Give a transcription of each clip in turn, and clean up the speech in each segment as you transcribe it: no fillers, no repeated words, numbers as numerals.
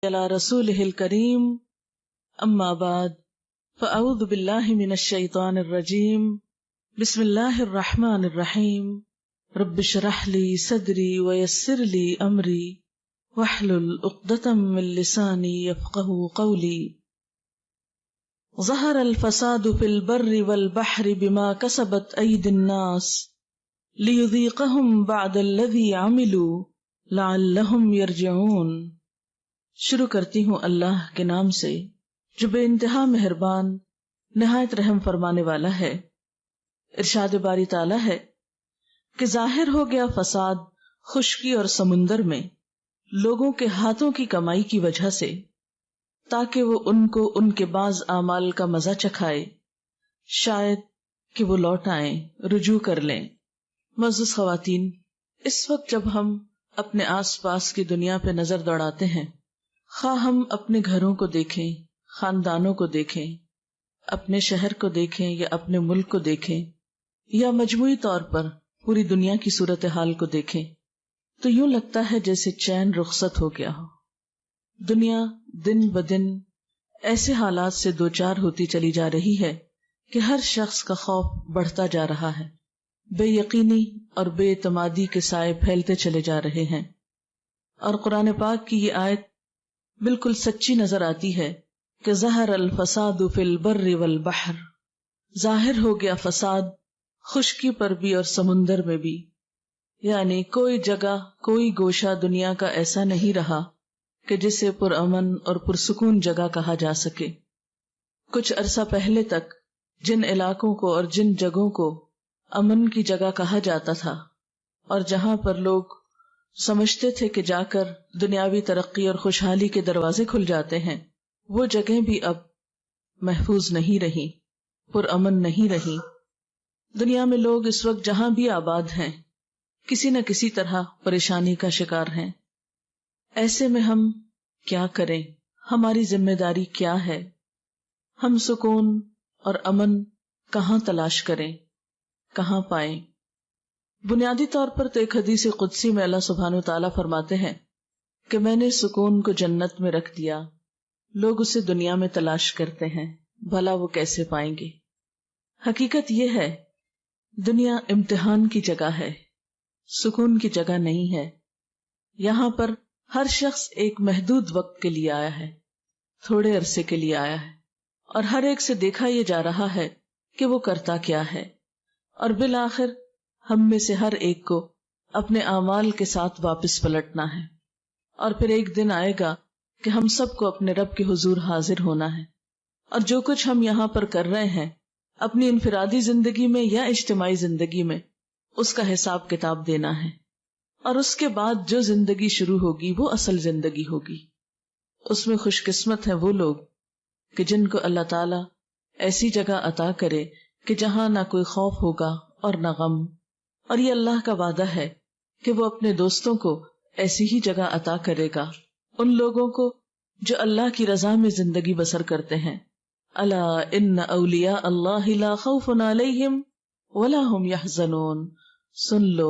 علی رسولہ الکریم اما بعد فاعوذ باللہ من الشیطان الرجیم بسم اللہ الرحمن الرحیم رب اشرح لی صدری ویسر لی امری واحلل عقدۃ من لسانی یفقهوا قولی ظہر الفساد فی البر والبحر بما کسبت ایدی الناس لیذیقہم بعد الذی عملوا لعلہم یرجعون۔ شروع کرتی ہوں اللہ کے نام سے جو بے انتہا مہربان نہایت رحم فرمانے والا ہے۔ ارشاد باری تعالیٰ ہے کہ ظاہر ہو گیا فساد خشکی اور سمندر میں لوگوں کے ہاتھوں کی کمائی کی وجہ سے، تاکہ وہ ان کو ان کے بعض اعمال کا مزہ چکھائے، شاید کہ وہ لوٹ آئیں، رجوع کر لیں۔ معزز خواتین، اس وقت جب ہم اپنے آس پاس کی دنیا پہ نظر دوڑاتے ہیں، خواہ ہم اپنے گھروں کو دیکھیں، خاندانوں کو دیکھیں، اپنے شہر کو دیکھیں یا اپنے ملک کو دیکھیں، یا مجموعی طور پر پوری دنیا کی صورتحال کو دیکھیں، تو یوں لگتا ہے جیسے چین رخصت ہو گیا ہو۔ دنیا دن بدن ایسے حالات سے دوچار ہوتی چلی جا رہی ہے کہ ہر شخص کا خوف بڑھتا جا رہا ہے، بے یقینی اور بے اعتمادی کے سائے پھیلتے چلے جا رہے ہیں، اور قرآن پاک کی یہ آیت بالکل سچی نظر آتی ہے کہ ظہر الفساد فی البر والبحر، ظاہر ہو گیا فساد خشکی پر بھی اور سمندر میں بھی، یعنی کوئی جگہ کوئی گوشہ دنیا کا ایسا نہیں رہا کہ جسے پرامن اور پرسکون جگہ کہا جا سکے۔ کچھ عرصہ پہلے تک جن علاقوں کو اور جن جگہوں کو امن کی جگہ کہا جاتا تھا، اور جہاں پر لوگ سمجھتے تھے کہ جا کر دنیاوی ترقی اور خوشحالی کے دروازے کھل جاتے ہیں، وہ جگہیں بھی اب محفوظ نہیں رہی، پرامن نہیں رہی۔ دنیا میں لوگ اس وقت جہاں بھی آباد ہیں کسی نہ کسی طرح پریشانی کا شکار ہیں۔ ایسے میں ہم کیا کریں؟ ہماری ذمہ داری کیا ہے؟ ہم سکون اور امن کہاں تلاش کریں، کہاں پائیں؟ بنیادی طور پر تو ایک حدیث قدسی میں اللہ سبحانہ وتعالیٰ فرماتے ہیں کہ میں نے سکون کو جنت میں رکھ دیا، لوگ اسے دنیا میں تلاش کرتے ہیں، بھلا وہ کیسے پائیں گے؟ حقیقت یہ ہے دنیا امتحان کی جگہ ہے، سکون کی جگہ نہیں ہے۔ یہاں پر ہر شخص ایک محدود وقت کے لیے آیا ہے، تھوڑے عرصے کے لیے آیا ہے، اور ہر ایک سے دیکھا یہ جا رہا ہے کہ وہ کرتا کیا ہے، اور بالآخر ہم میں سے ہر ایک کو اپنے اعمال کے ساتھ واپس پلٹنا ہے، اور پھر ایک دن آئے گا کہ ہم سب کو اپنے رب کے حضور حاضر ہونا ہے، اور جو کچھ ہم یہاں پر کر رہے ہیں اپنی انفرادی زندگی میں یا اجتماعی زندگی میں، اس کا حساب کتاب دینا ہے، اور اس کے بعد جو زندگی شروع ہوگی وہ اصل زندگی ہوگی۔ اس میں خوش قسمت ہیں وہ لوگ کہ جن کو اللہ تعالیٰ ایسی جگہ عطا کرے کہ جہاں نہ کوئی خوف ہوگا اور نہ غم، اور یہ اللہ کا وعدہ ہے کہ وہ اپنے دوستوں کو ایسی ہی جگہ عطا کرے گا، ان لوگوں کو جو اللہ کی رضا میں زندگی بسر کرتے ہیں۔ الا ان اولیاء اللہ لا خوف علیہم ولا هم یحزنون، سن لو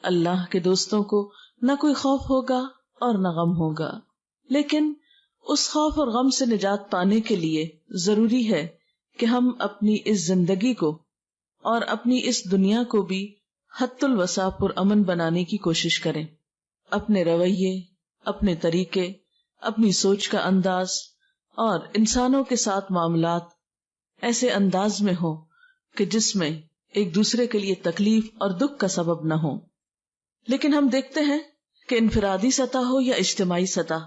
اللہ کے دوستوں کو نہ کوئی خوف ہوگا اور نہ غم ہوگا۔ لیکن اس خوف اور غم سے نجات پانے کے لیے ضروری ہے کہ ہم اپنی اس زندگی کو اور اپنی اس دنیا کو بھی حد الوسع پر امن بنانے کی کوشش کریں، اپنے رویے، اپنے طریقے، اپنی سوچ کا انداز اور انسانوں کے ساتھ معاملات ایسے انداز میں ہوں کہ جس میں ایک دوسرے کے لیے تکلیف اور دکھ کا سبب نہ ہو۔ لیکن ہم دیکھتے ہیں کہ انفرادی سطح ہو یا اجتماعی سطح،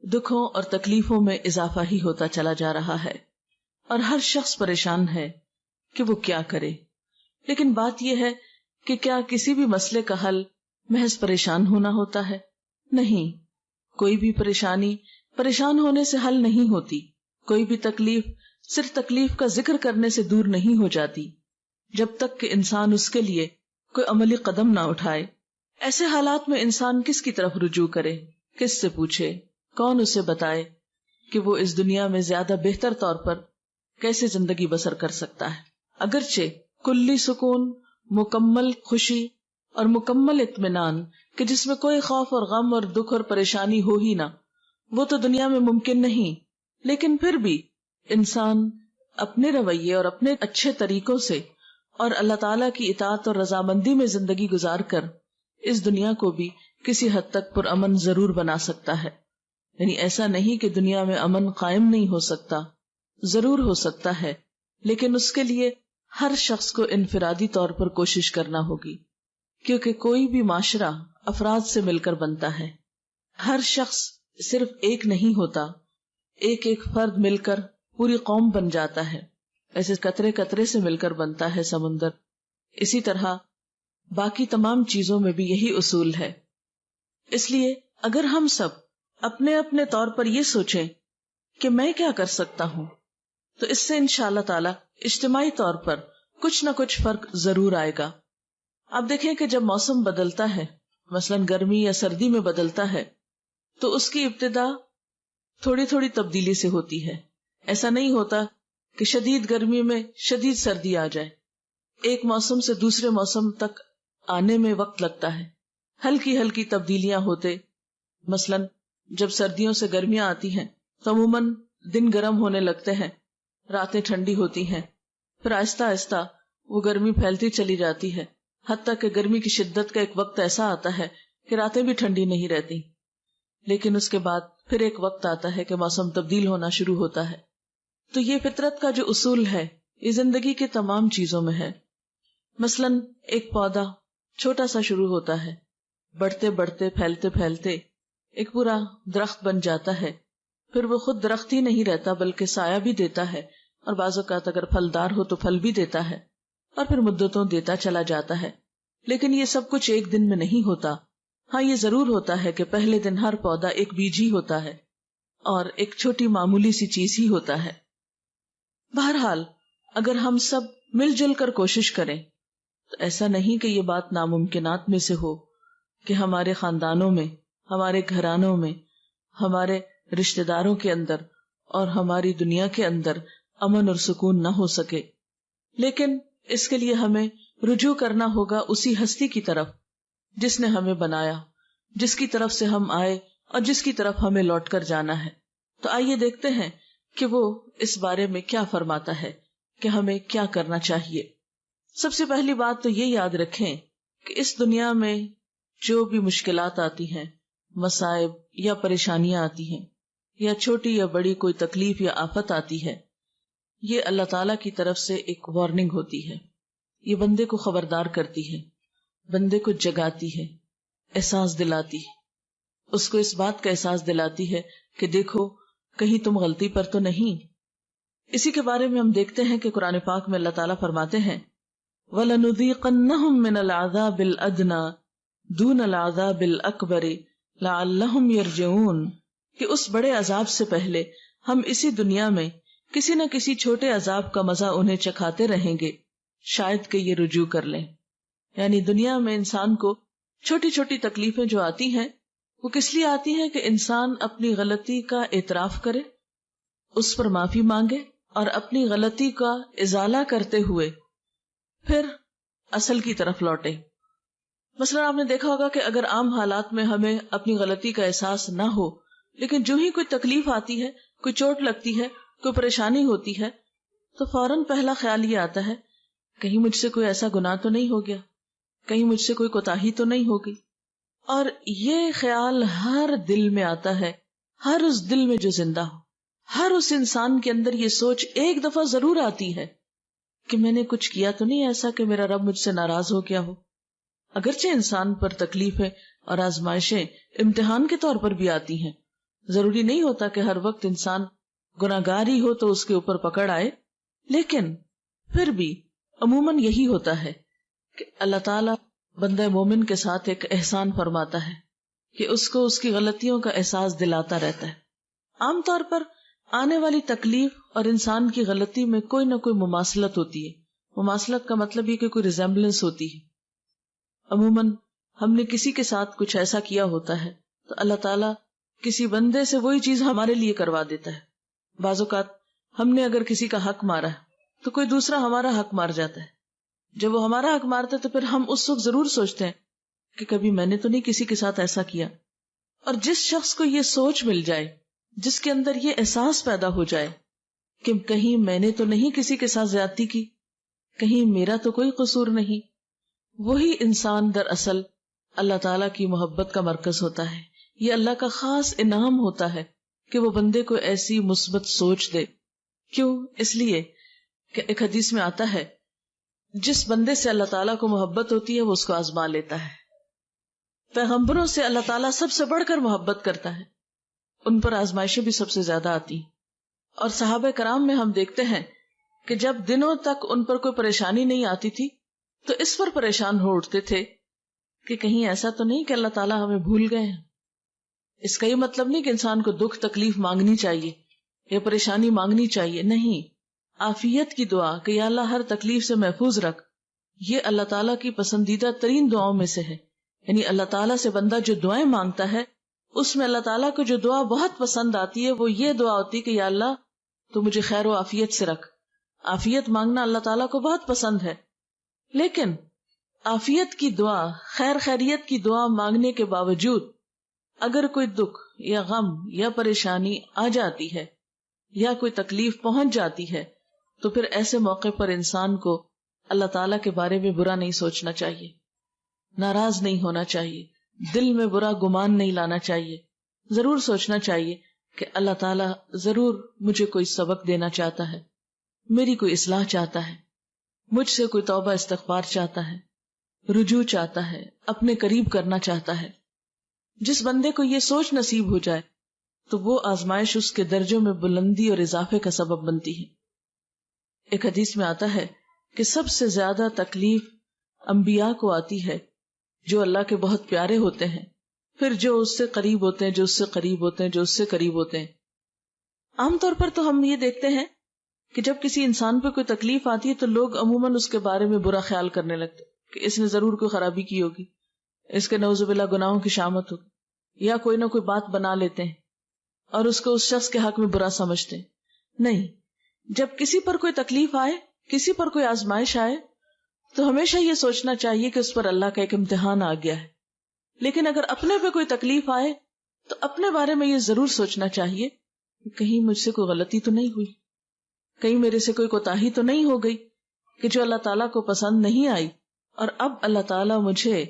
دکھوں اور تکلیفوں میں اضافہ ہی ہوتا چلا جا رہا ہے، اور ہر شخص پریشان ہے کہ وہ کیا کرے۔ لیکن بات یہ ہے کہ کیا کسی بھی مسئلے کا حل محض پریشان ہونا ہوتا ہے؟ نہیں، کوئی بھی پریشان ہونے سے حل نہیں ہوتی، کوئی بھی تکلیف صرف تکلیف کا ذکر کرنے سے دور نہیں ہو جاتی، جب تک کہ انسان اس کے لیے کوئی عملی قدم نہ اٹھائے۔ ایسے حالات میں انسان کس کی طرف رجوع کرے، کس سے پوچھے، کون اسے بتائے کہ وہ اس دنیا میں زیادہ بہتر طور پر کیسے زندگی بسر کر سکتا ہے؟ اگرچہ کلی سکون، مکمل خوشی اور مکمل اطمینان کہ جس میں کوئی خوف اور غم اور دکھ اور پریشانی ہو ہی نہ، وہ تو دنیا میں ممکن نہیں، لیکن پھر بھی انسان اپنے رویے اور اپنے اچھے طریقوں سے اور اللہ تعالیٰ کی اطاعت اور رضامندی میں زندگی گزار کر اس دنیا کو بھی کسی حد تک پرامن ضرور بنا سکتا ہے. یعنی ایسا نہیں کہ دنیا میں امن قائم نہیں ہو سکتا، ضرور ہو سکتا ہے، لیکن اس کے لیے ہر شخص کو انفرادی طور پر کوشش کرنا ہوگی، کیونکہ کوئی بھی معاشرہ افراد سے مل کر بنتا ہے. ہر شخص صرف ایک نہیں ہوتا، ایک ایک فرد مل کر پوری قوم بن جاتا ہے. ایسے قطرے قطرے سے مل کر بنتا ہے سمندر. اسی طرح باقی تمام چیزوں میں بھی یہی اصول ہے. اس لیے اگر ہم سب اپنے اپنے طور پر یہ سوچیں کہ میں کیا کر سکتا ہوں، تو اس سے انشاءاللہ تعالی اجتماعی طور پر کچھ نہ کچھ فرق ضرور آئے گا. آپ دیکھیں کہ جب موسم بدلتا ہے، مثلاً گرمی یا سردی میں بدلتا ہے، تو اس کی ابتدا تھوڑی تھوڑی تبدیلی سے ہوتی ہے. ایسا نہیں ہوتا کہ شدید گرمی میں شدید سردی آ جائے. ایک موسم سے دوسرے موسم تک آنے میں وقت لگتا ہے، ہلکی ہلکی تبدیلیاں ہوتے. مثلاً جب سردیوں سے گرمیاں آتی ہیں تو عموماً دن گرم ہونے لگتے ہیں، راتیں ٹھنڈی ہوتی ہیں، پھر آہستہ آہستہ وہ گرمی پھیلتی چلی جاتی ہے، حتیٰ کہ گرمی کی شدت کا ایک وقت ایسا آتا ہے کہ راتیں بھی ٹھنڈی نہیں رہتی. لیکن اس کے بعد پھر ایک وقت آتا ہے کہ موسم تبدیل ہونا شروع ہوتا ہے. تو یہ فطرت کا جو اصول ہے یہ زندگی کے تمام چیزوں میں ہے. مثلاً ایک پودا چھوٹا سا شروع ہوتا ہے، بڑھتے بڑھتے پھیلتے پھیلتے ایک پورا درخت بن جاتا ہے. پھر وہ خود درخت ہی نہیں رہتا بلکہ سایہ بھی دیتا ہے، اور بعض اوقات اگر پھلدار ہو تو پھل بھی دیتا ہے، اور پھر مدتوں دیتا چلا جاتا ہے. لیکن یہ سب کچھ ایک دن میں نہیں ہوتا. ہاں یہ ضرور ہوتا ہے کہ پہلے دن ہر پودا ایک بیج ہی ہوتا ہے اور ایک چھوٹی معمولی سی چیز ہی ہوتا ہے. بہرحال اگر ہم سب مل جل کر کوشش کریں تو ایسا نہیں کہ یہ بات ناممکنات میں سے ہو کہ ہمارے خاندانوں میں، ہمارے گھرانوں میں، ہمارے رشتہ داروں کے اندر اور ہماری دنیا کے اندر امن اور سکون نہ ہو سکے. لیکن اس کے لیے ہمیں رجوع کرنا ہوگا اسی ہستی کی طرف جس نے ہمیں بنایا، جس کی طرف سے ہم آئے اور جس کی طرف ہمیں لوٹ کر جانا ہے. تو آئیے دیکھتے ہیں کہ وہ اس بارے میں کیا فرماتا ہے کہ ہمیں کیا کرنا چاہیے. سب سے پہلی بات تو یہ یاد رکھیں کہ اس دنیا میں جو بھی مشکلات آتی ہیں، مصائب یا پریشانیاں آتی ہیں، یا چھوٹی یا بڑی کوئی تکلیف یا آفت آتی ہے، یہ اللہ تعالیٰ کی طرف سے ایک وارننگ ہوتی ہے. یہ بندے کو خبردار کرتی ہے، بندے کو جگاتی ہے، احساس دلاتی ہے، اس کو اس بات کا احساس دلاتی ہے کہ دیکھو کہیں تم غلطی پر تو نہیں. اسی کے بارے میں ہم دیکھتے ہیں کہ قرآن پاک میں اللہ تعالیٰ فرماتے ہیں وَلَنُذِيقَنَّهُم مِّنَ الْعَذَابِ الْأَدْنَىٰ دُونَ الْعَذَابِ الْأَكْبَرِ لَعَلَّهُمْ يَرْجِعُونَ، کہ اس بڑے عذاب سے پہلے ہم اسی دنیا میں کسی نہ کسی چھوٹے عذاب کا مزہ انہیں چکھاتے رہیں گے، شاید کہ یہ رجوع کر لیں. یعنی دنیا میں انسان کو چھوٹی چھوٹی تکلیفیں جو آتی ہیں وہ کس لیے آتی ہیں کہ انسان اپنی غلطی کا اعتراف کرے، اس پر معافی مانگے اور اپنی غلطی کا ازالہ کرتے ہوئے پھر اصل کی طرف لوٹے. مثلا آپ نے دیکھا ہوگا کہ اگر عام حالات میں ہمیں اپنی غلطی کا احساس نہ ہو، لیکن جو ہی کوئی تکلیف آتی ہے، کوئی چوٹ لگتی ہے، کوئی پریشانی ہوتی ہے، تو فوراً پہلا خیال یہ آتا ہے کہیں مجھ سے کوئی ایسا گناہ تو نہیں ہو گیا، کہیں مجھ سے کوئی کوتاہی تو نہیں ہوگی. اور یہ خیال ہر دل میں آتا ہے، ہر اس دل میں جو زندہ ہو، ہر اس انسان کے اندر یہ سوچ ایک دفعہ ضرور آتی ہے کہ میں نے کچھ کیا تو نہیں ایسا کہ میرا رب مجھ سے ناراض ہو گیا ہو. اگرچہ انسان پر تکلیفیں اور آزمائشیں امتحان کے طور پر بھی آتی ہیں، ضروری نہیں ہوتا کہ ہر وقت انسان گناہگار ہی ہو تو اس کے اوپر پکڑ آئے، لیکن پھر بھی عموماً یہی ہوتا ہے کہ اللہ تعالیٰ بندہ مومن کے ساتھ ایک احسان فرماتا ہے کہ اس کو اس کی غلطیوں کا احساس دلاتا رہتا ہے. عام طور پر آنے والی تکلیف اور انسان کی غلطی میں کوئی نہ کوئی مماثلت ہوتی ہے. مماثلت کا مطلب یہ کہ کوئی ریزمبلنس ہوتی ہے. عموماً ہم نے کسی کے ساتھ کچھ ایسا کیا ہوتا ہے تو اللہ تعالیٰ کسی بندے سے وہی چیز ہمارے لیے کروا دیتا ہے. بعض اوقات ہم نے اگر کسی کا حق مارا ہے تو کوئی دوسرا ہمارا حق مار جاتا ہے. جب وہ ہمارا حق مارتا ہے تو پھر ہم اس وقت ضرور سوچتے ہیں کہ کبھی میں نے تو نہیں کسی کے ساتھ ایسا کیا. اور جس شخص کو یہ سوچ مل جائے جس کے اندر یہ احساس پیدا ہو جائے کہ کہیں میں نے تو نہیں کسی کے ساتھ زیادتی کی، کہیں میرا تو کوئی قصور نہیں، وہی انسان دراصل اللہ تعالیٰ کی محبت کا مرکز ہوتا ہے. یہ اللہ کا خاص انعام ہوتا ہے کہ وہ بندے کو ایسی مثبت سوچ دے. کیوں؟ اس لیے کہ ایک حدیث میں آتا ہے جس بندے سے اللہ تعالیٰ کو محبت ہوتی ہے وہ اس کو آزما لیتا ہے. پیغمبروں سے اللہ تعالیٰ سب سے بڑھ کر محبت کرتا ہے، ان پر آزمائشیں بھی سب سے زیادہ آتی ہیں. اور صحابہ کرام میں ہم دیکھتے ہیں کہ جب دنوں تک ان پر کوئی پریشانی نہیں آتی تھی تو اس پر پریشان ہو اٹھتے تھے کہ کہیں ایسا تو نہیں کہ اللہ تعالیٰ ہمیں بھول گئے ہیں. اس کا یہ مطلب نہیں کہ انسان کو دکھ تکلیف مانگنی چاہیے یا پریشانی مانگنی چاہیے، نہیں. عافیت کی دعا کہ یا اللہ ہر تکلیف سے محفوظ رکھ، یہ اللہ تعالیٰ کی پسندیدہ ترین دعاؤں میں سے ہے. یعنی اللہ تعالیٰ سے بندہ جو دعائیں مانگتا ہے اس میں اللہ تعالیٰ کو جو دعا بہت پسند آتی ہے وہ یہ دعا ہوتی ہے کہ یا اللہ تو مجھے خیر و عافیت سے رکھ. عافیت مانگنا اللہ تعالیٰ کو بہت پسند ہے. لیکن عافیت کی دعا، خیر خیریت کی دعا مانگنے کے باوجود اگر کوئی دکھ یا غم یا پریشانی آ جاتی ہے یا کوئی تکلیف پہنچ جاتی ہے تو پھر ایسے موقع پر انسان کو اللہ تعالیٰ کے بارے میں برا نہیں سوچنا چاہیے، ناراض نہیں ہونا چاہیے، دل میں برا گمان نہیں لانا چاہیے. ضرور سوچنا چاہیے کہ اللہ تعالیٰ ضرور مجھے کوئی سبق دینا چاہتا ہے، میری کوئی اصلاح چاہتا ہے، مجھ سے کوئی توبہ استغفار چاہتا ہے، رجوع چاہتا ہے، اپنے قریب کرنا چاہتا ہے. جس بندے کو یہ سوچ نصیب ہو جائے تو وہ آزمائش اس کے درجوں میں بلندی اور اضافے کا سبب بنتی ہے. ایک حدیث میں آتا ہے کہ سب سے زیادہ تکلیف انبیاء کو آتی ہے جو اللہ کے بہت پیارے ہوتے ہیں، پھر جو اس سے قریب ہوتے ہیں، جو اس سے قریب ہوتے ہیں، جو اس سے قریب ہوتے ہیں. عام طور پر تو ہم یہ دیکھتے ہیں کہ جب کسی انسان پہ کوئی تکلیف آتی ہے تو لوگ عموماً اس کے بارے میں برا خیال کرنے لگتے کہ اس نے ضرور کوئی خرابی کی ہوگی، اس کے نعوذ باللہ گناہوں کی شامت ہوگی، یا کوئی نہ کوئی بات بنا لیتے ہیں اور اس کو اس شخص کے حق میں برا سمجھتے ہیں. نہیں، جب کسی پر کوئی تکلیف آئے، کسی پر کوئی آزمائش آئے تو ہمیشہ یہ سوچنا چاہیے کہ اس پر اللہ کا ایک امتحان آ گیا ہے. لیکن اگر اپنے پہ کوئی تکلیف آئے تو اپنے بارے میں یہ ضرور سوچنا چاہیے کہ کہیں مجھ سے کوئی غلطی تو نہیں ہوئی، کہیں میرے سے کوئی کوتاہی تو نہیں ہو گئی کہ جو اللہ تعالیٰ کو پسند نہیں آئی اور اب اللہ تعالیٰ مجھے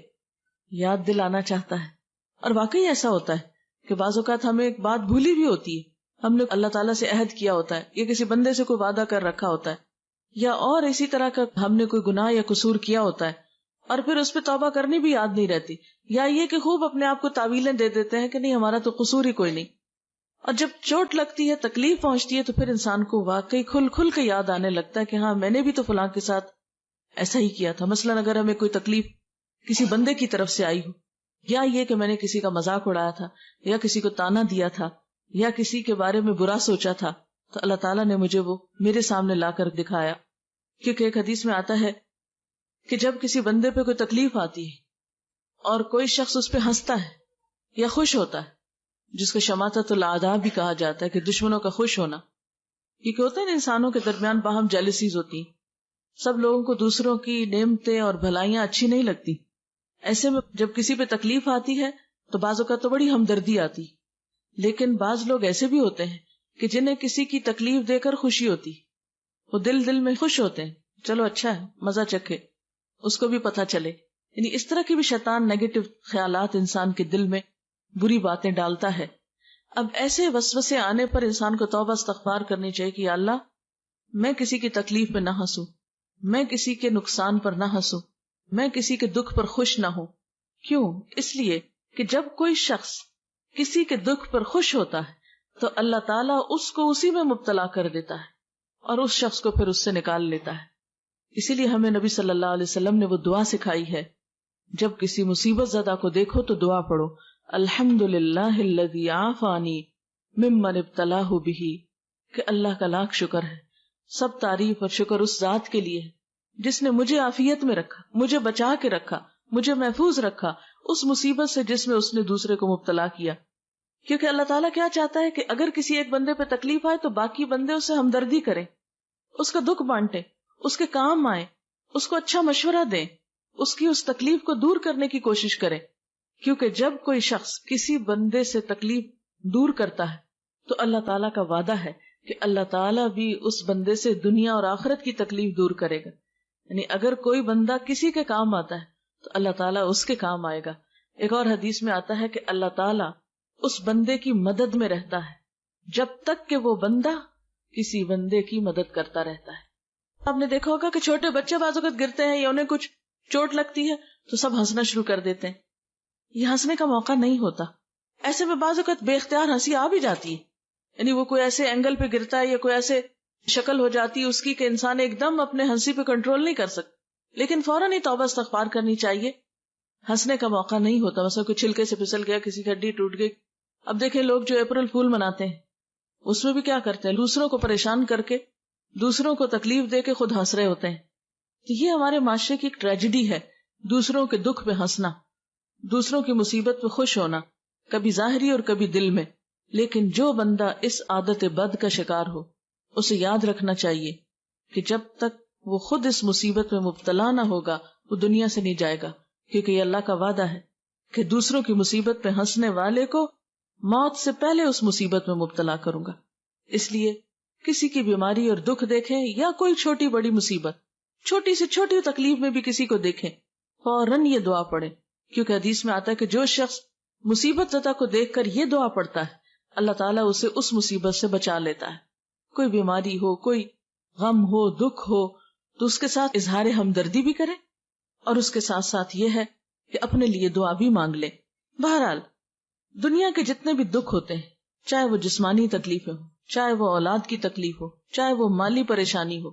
یاد دلانا چاہتا ہے. اور واقعی ایسا ہوتا ہے کہ بعض اوقات ہمیں ایک بات بھولی بھی ہوتی ہے، ہم نے اللہ تعالیٰ سے عہد کیا ہوتا ہے یا کسی بندے سے کوئی وعدہ کر رکھا ہوتا ہے یا اور اسی طرح کا ہم نے کوئی گناہ یا قصور کیا ہوتا ہے اور پھر اس پہ توبہ کرنی بھی یاد نہیں رہتی، یا یہ کہ خوب اپنے آپ کو تعویلیں دے دیتے ہیں کہ نہیں ہمارا تو قصور ہی کوئی نہیں. اور جب چوٹ لگتی ہے، تکلیف پہنچتی ہے تو پھر انسان کو واقعی کھل کھل کے یاد آنے لگتا ہے کہ ہاں میں نے بھی تو فلاں کے ساتھ ایسا ہی کیا تھا. مثلاً اگر ہمیں کوئی تکلیف کسی بندے کی طرف سے آئی ہو، یا یہ کہ میں نے کسی کا مذاق اڑایا تھا یا کسی کو تانا دیا تھا یا کسی کے بارے میں برا سوچا تھا، تو اللہ تعالیٰ نے مجھے وہ میرے سامنے لا کر دکھایا. کیونکہ ایک حدیث میں آتا ہے کہ جب کسی بندے پہ کوئی تکلیف آتی ہے اور کوئی شخص اس پہ ہنستا ہے یا خوش ہوتا ہے، جس کو شماتت الاعداء بھی کہا جاتا ہے کہ دشمنوں کا خوش ہونا، کیونکہ ہوتا ہے نا انسانوں کے درمیان باہم جیلسیز ہوتی ہیں، سب لوگوں کو دوسروں کی نعمتیں اور بھلائیاں اچھی نہیں لگتی. ایسے میں جب کسی پہ تکلیف آتی ہے تو بعض اوقات تو بڑی ہمدردی آتی، لیکن بعض لوگ ایسے بھی ہوتے ہیں کہ جنہیں کسی کی تکلیف دے کر خوشی ہوتی، وہ دل میں خوش ہوتے ہیں، چلو اچھا ہے، مزہ چکھے، اس کو بھی پتہ چلے. یعنی اس طرح کی بھی شیطان نیگیٹو خیالات انسان کے دل میں بری باتیں ڈالتا ہے. اب ایسے وسوسے آنے پر انسان کو توبہ استغفار کرنی چاہیے کہ یا اللہ میں کسی کی تکلیف پہ نہ ہنسوں، میں کسی کے نقصان پر نہ ہنسوں، میں کسی کے دکھ پر خوش نہ ہوں. کیوں؟ اس لیے کہ جب کوئی شخص کسی کے دکھ پر خوش ہوتا ہے تو اللہ تعالیٰ اس کو اسی میں مبتلا کر دیتا ہے اور اس شخص کو پھر اس سے نکال لیتا ہے. اسی لیے ہمیں نبی صلی اللہ علیہ وسلم نے وہ دعا سکھائی ہے، جب کسی مصیبت زدہ کو دیکھو تو دعا پڑھو، الحمدللہ الذی عافانی ممن ابتلاہ بہ، کہ اللہ کا لاکھ شکر ہے، سب تعریف اور شکر اس ذات کے لیے جس نے مجھے عافیت میں رکھا، مجھے بچا کے رکھا، مجھے محفوظ رکھا اس مصیبت سے جس میں اس نے دوسرے کو مبتلا کیا. کیونکہ اللہ تعالیٰ کیا چاہتا ہے کہ اگر کسی ایک بندے پہ تکلیف آئے تو باقی بندے اس سے ہمدردی کریں، اس کا دکھ بانٹیں، اس کے کام آئیں، اس کو اچھا مشورہ دیں، اس کی اس تکلیف کو دور کرنے کی کوشش کریں. کیونکہ جب کوئی شخص کسی بندے سے تکلیف دور کرتا ہے تو اللہ تعالیٰ کا وعدہ ہے کہ اللہ تعالیٰ بھی اس بندے سے دنیا اور آخرت کی تکلیف دور کرے گا. یعنی اگر کوئی بندہ کسی کے کام آتا ہے تو اللہ تعالیٰ اس کے کام آئے گا. ایک اور حدیث میں آتا ہے کہ اللہ تعالیٰ اس بندے کی مدد میں رہتا ہے جب تک کہ وہ بندہ کسی بندے کی مدد کرتا رہتا ہے. آپ نے دیکھا ہوگا کہ چھوٹے بچے بعض اوقات گرتے ہیں یا انہیں کچھ چوٹ لگتی ہے تو سب ہنسنا شروع کر دیتے ہیں. یہ ہنسنے کا موقع نہیں ہوتا. ایسے میں بعض اوقات بے اختیار ہنسی آ بھی جاتی ہے. یعنی وہ کوئی ایسے اینگل پہ گرتا ہے یا کوئی ایسے شکل ہو جاتی ہے اس کی کہ انسان ایک دم اپنے ہنسی پہ کنٹرول نہیں کر سکتا, لیکن فوراً ہی توبہ استغفار کرنی چاہیے. ہنسنے کا موقع نہیں ہوتا. مثلا کوئی چھلکے سے پھسل گیا, کسی کی ہڈی ٹوٹ گئی. اب دیکھیں لوگ جو اپریل فول مناتے ہیں اس میں بھی کیا کرتے ہیں, دوسروں کو پریشان کر کے, دوسروں کو تکلیف دے کے خود ہنس رہے ہوتے ہیں. تو یہ ہمارے معاشرے کی ایک ٹریجڈی ہے, دوسروں کے دکھ پہ ہنسنا, دوسروں کی مصیبت پہ خوش ہونا, کبھی ظاہری اور کبھی دل میں. لیکن جو بندہ اس عادت بد کا شکار ہو اسے یاد رکھنا چاہیے کہ جب تک وہ خود اس مصیبت میں مبتلا نہ ہوگا وہ دنیا سے نہیں جائے گا, کیونکہ یہ اللہ کا وعدہ ہے کہ دوسروں کی مصیبت پہ ہنسنے والے کو موت سے پہلے اس مصیبت میں مبتلا کروں گا. اس لیے کسی کی بیماری اور دکھ دیکھیں یا کوئی چھوٹی بڑی مصیبت, چھوٹی سے چھوٹی تکلیف میں بھی کسی کو دیکھیں, فوراً یہ دعا پڑھیں, کیونکہ حدیث میں آتا ہے کہ جو شخص مصیبت زدہ کو دیکھ کر یہ دعا پڑھتا ہے اللہ تعالیٰ اسے اس مصیبت سے بچا لیتا ہے. کوئی بیماری ہو, کوئی غم ہو, دکھ ہو, تو اس کے ساتھ اظہار ہمدردی بھی کریں اور اس کے ساتھ ساتھ یہ ہے کہ اپنے لیے دعا بھی مانگ لیں. بہرحال دنیا کے جتنے بھی دکھ ہوتے ہیں, چاہے وہ جسمانی تکلیفیں ہو, چاہے وہ اولاد کی تکلیف ہو, چاہے وہ مالی پریشانی ہو,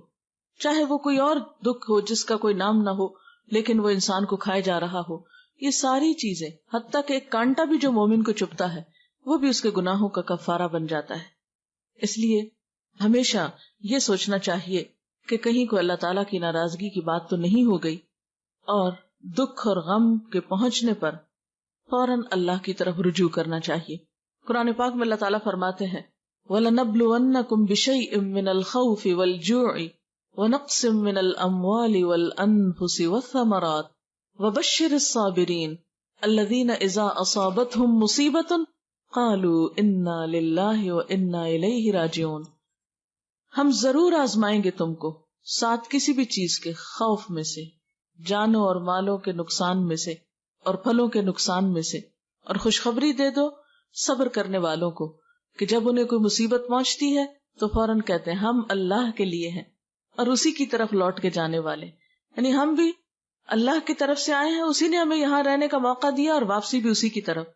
چاہے وہ کوئی اور دکھ ہو جس کا کوئی نام نہ ہو لیکن وہ انسان کو کھائے جا رہا ہو, یہ ساری چیزیں, حتیٰ کہ ایک کانٹا بھی جو مومن کو چبھتا ہے وہ بھی اس کے گناہوں کا کفارہ بن جاتا ہے. اس لیے ہمیشہ یہ سوچنا چاہیے کہ کہیں کوئی اللہ تعالیٰ کی ناراضگی کی بات تو نہیں ہو گئی, اور دکھ اور غم کے پہنچنے پر فوراً اللہ کی طرف رجوع کرنا چاہیے. قرآن پاک میں اللہ تعالیٰ فرماتے ہیں وَلَنَبْلُوَنَّكُمْ بِشَيْءٍ مِّنَ الْخَوْفِ وَالْجُوعِ وَنَقْصٍ مِّنَ الْأَمْوَالِ وَالْأَنفُسِ وَالثَّمَرَاتِ وَبَشِّرِ الصَّابِرِينَ الَّذِينَ إِذَا أَصَابَتْهُمْ مُصِيبَةٌ قَالُوا إِنَّا لِلَّهِ وَإِنَّا إِلَيْهِ رَاجِعُونَ. ہم ضرور آزمائیں گے تم کو ساتھ کسی بھی چیز کے خوف میں سے, جانوں اور مالوں کے نقصان میں سے, اور پھلوں کے نقصان میں سے, اور خوشخبری دے دو صبر کرنے والوں کو کہ جب انہیں کوئی مصیبت پہنچتی ہے تو فوراً کہتے ہیں ہم اللہ کے لیے ہیں اور اسی کی طرف لوٹ کے جانے والے. یعنی ہم بھی اللہ کی طرف سے آئے ہیں, اسی نے ہمیں یہاں رہنے کا موقع دیا اور واپسی بھی اسی کی طرف.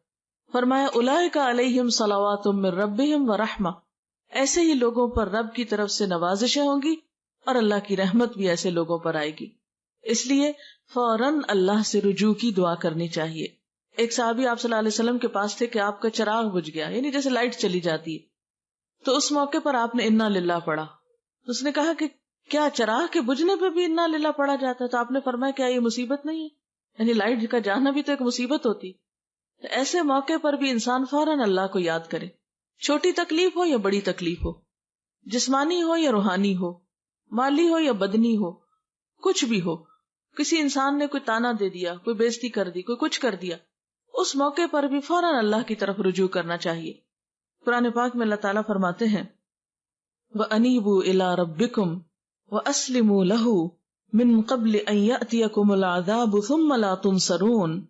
فرمایا اولئک علیہم صلوات من ربہم ورحمہ, ایسے ہی لوگوں پر رب کی طرف سے نوازشیں ہوں گی اور اللہ کی رحمت بھی ایسے لوگوں پر آئے گی. اس لیے فوراً اللہ سے رجوع کی دعا کرنی چاہیے. ایک صحابی آپ صلی اللہ علیہ وسلم کے پاس تھے کہ آپ کا چراغ بجھ گیا, یعنی جیسے لائٹ چلی جاتی ہے, تو اس موقع پر آپ نے انا للہ پڑھا. اس نے کہا کہ کیا چراغ کے بجھنے پہ بھی انا للہ پڑھا جاتا ہے؟ تو آپ نے فرمایا کیا یہ مصیبت نہیں ہے؟ یعنی لائٹ کا جانا بھی تو ایک مصیبت ہوتی. تو ایسے موقع پر بھی انسان فوراً اللہ کو یاد کرے, چھوٹی تکلیف ہو یا بڑی تکلیف ہو, جسمانی ہو یا روحانی ہو, مالی ہو یا بدنی ہو, کچھ بھی ہو. کسی انسان نے کوئی تانا دے دیا, کوئی بےزتی کر دی, کوئی کچھ کر دیا, اس موقع پر بھی فوراً اللہ کی طرف رجوع کرنا چاہیے. قرآن پاک میں اللہ تعالیٰ فرماتے ہیں وَأَنِيبُوا إِلَىٰ رَبِّكُمْ وَأَسْلِمُوا لَهُ مِن قَبْلِ أَن يَأْتِيَكُمُ الْعَذَابُ ثُمَّ لَا تُنصَرُونَ,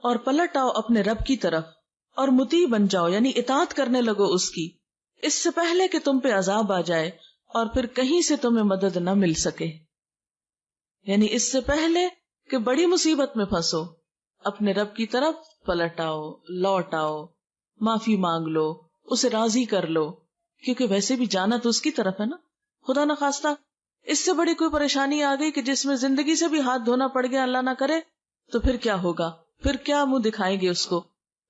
اور پلٹ آؤ اپنے رب کی طرف اور مطیع بن جاؤ, یعنی اطاعت کرنے لگو اس کی, اس سے پہلے کہ تم پہ عذاب آ جائے اور پھر کہیں سے تمہیں مدد نہ مل سکے. یعنی اس سے پہلے کہ بڑی مصیبت میں پھنسو اپنے رب کی طرف پلٹ آؤ, لوٹ آؤ, معافی مانگ لو, اسے راضی کر لو, کیونکہ ویسے بھی جانا تو اس کی طرف ہے نا. خدا نخواستہ اس سے بڑی کوئی پریشانی آ گئی کہ جس میں زندگی سے بھی ہاتھ دھونا پڑ گیا, اللہ نہ کرے, تو پھر کیا ہوگا؟ پھر کیا منہ دکھائیں گے اس کو؟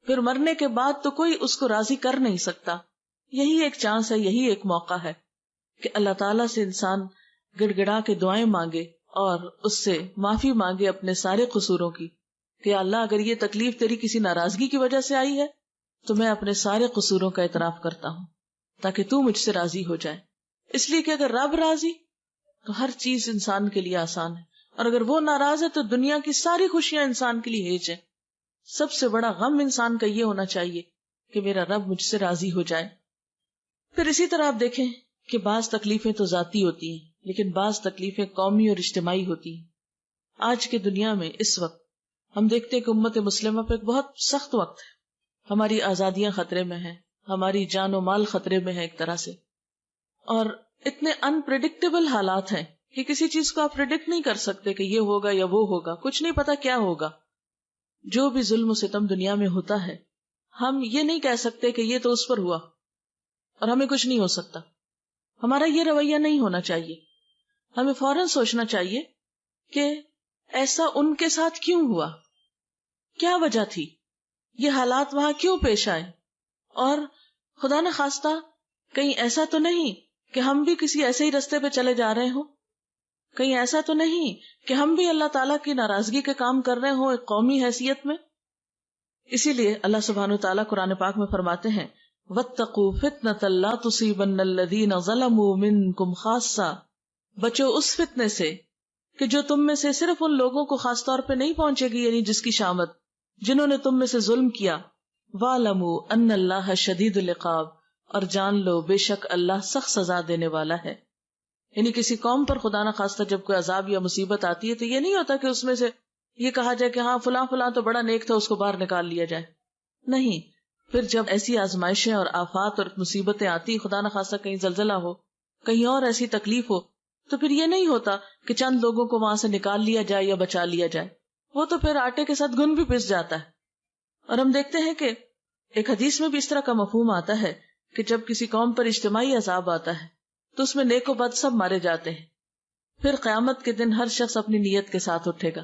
پھر مرنے کے بعد تو کوئی اس کو راضی کر نہیں سکتا. یہی ایک چانس ہے, یہی ایک موقع ہے کہ اللہ تعالیٰ سے انسان گڑ گڑا کے دعائیں مانگے اور اس سے معافی مانگے اپنے سارے قصوروں کی کہ اللہ اگر یہ تکلیف تیری کسی ناراضگی کی وجہ سے آئی ہے تو میں اپنے سارے قصوروں کا اعتراف کرتا ہوں تاکہ تو مجھ سے راضی ہو جائے. اس لیے کہ اگر رب راضی تو ہر چیز انسان کے لیے آسان ہے, اور اگر وہ ناراض ہے تو دنیا کی ساری خوشیاں انسان کے لیے ہیج ہیں. سب سے بڑا غم انسان کا یہ ہونا چاہیے کہ میرا رب مجھ سے راضی ہو جائے. پھر اسی طرح آپ دیکھیں کہ بعض تکلیفیں تو ذاتی ہوتی ہیں، لیکن بعض تکلیفیں قومی اور اجتماعی ہوتی ہیں. آج کے دنیا میں اس وقت ہم دیکھتے ہیں کہ امت مسلمہ پہ ایک بہت سخت وقت ہے. ہماری آزادیاں خطرے میں ہیں، ہماری جان و مال خطرے میں ہے ایک طرح سے، اور اتنے انپریڈکٹیبل حالات ہیں کہ کسی چیز کو آپ پریڈکٹ نہیں کر سکتے کہ یہ ہوگا یا وہ ہوگا، کچھ نہیں پتا کیا ہوگا. جو بھی ظلم و ستم دنیا میں ہوتا ہے، ہم یہ نہیں کہہ سکتے کہ یہ تو اس پر ہوا اور ہمیں کچھ نہیں ہو سکتا. ہمارا یہ رویہ نہیں ہونا چاہیے. ہمیں فوراً سوچنا چاہیے کہ ایسا ان کے ساتھ کیوں ہوا، کیا وجہ تھی، یہ حالات وہاں کیوں پیش آئے، اور خدا نہ خواستہ کہیں ایسا تو نہیں کہ ہم بھی کسی ایسے ہی رستے پہ چلے جا رہے ہوں، کہیں ایسا تو نہیں کہ ہم بھی اللہ تعالیٰ کی ناراضگی کے کام کر رہے ہوں ایک قومی حیثیت میں. اسی لیے اللہ سبحانہ وتعالیٰ قرآن پاک میں فرماتے ہیں وَاتَّقُوا فِتْنَةً لَا تُصِيبَنَّ الَّذِينَ ظَلَمُوا مِنْكُمْ خَاصَّةً، بچو اس فتنے سے کہ جو تم میں سے صرف ان لوگوں کو خاص طور پہ نہیں پہنچے گی، یعنی جس کی شامت جنہوں نے تم میں سے ظلم کیا. وَاعْلَمُوا أَنَّ اللَّهَ شَدِيدُ الْعِقَابِ، اور جان لو بے شک اللہ سخت سزا دینے والا ہے. یعنی کسی قوم پر خدا نہ خواستہ جب کوئی عذاب یا مصیبت آتی ہے تو یہ نہیں ہوتا کہ اس میں سے یہ کہا جائے کہ ہاں فلاں فلاں تو بڑا نیک تھا، اس کو باہر نکال لیا جائے. نہیں، پھر جب ایسی آزمائشیں اور آفات اور مصیبتیں آتی، خدا نہ خواستہ کہیں زلزلہ ہو، کہیں اور ایسی تکلیف ہو، تو پھر یہ نہیں ہوتا کہ چند لوگوں کو وہاں سے نکال لیا جائے یا بچا لیا جائے. وہ تو پھر آٹے کے ساتھ گن بھی پس جاتا ہے. اور ہم دیکھتے ہیں کہ ایک حدیث میں بھی اس طرح کا مفہوم آتا ہے کہ جب کسی قوم پر اجتماعی عذاب آتا ہے تو اس میں نیک و بد سب مارے جاتے ہیں. پھر قیامت کے دن ہر شخص اپنی نیت کے ساتھ اٹھے گا.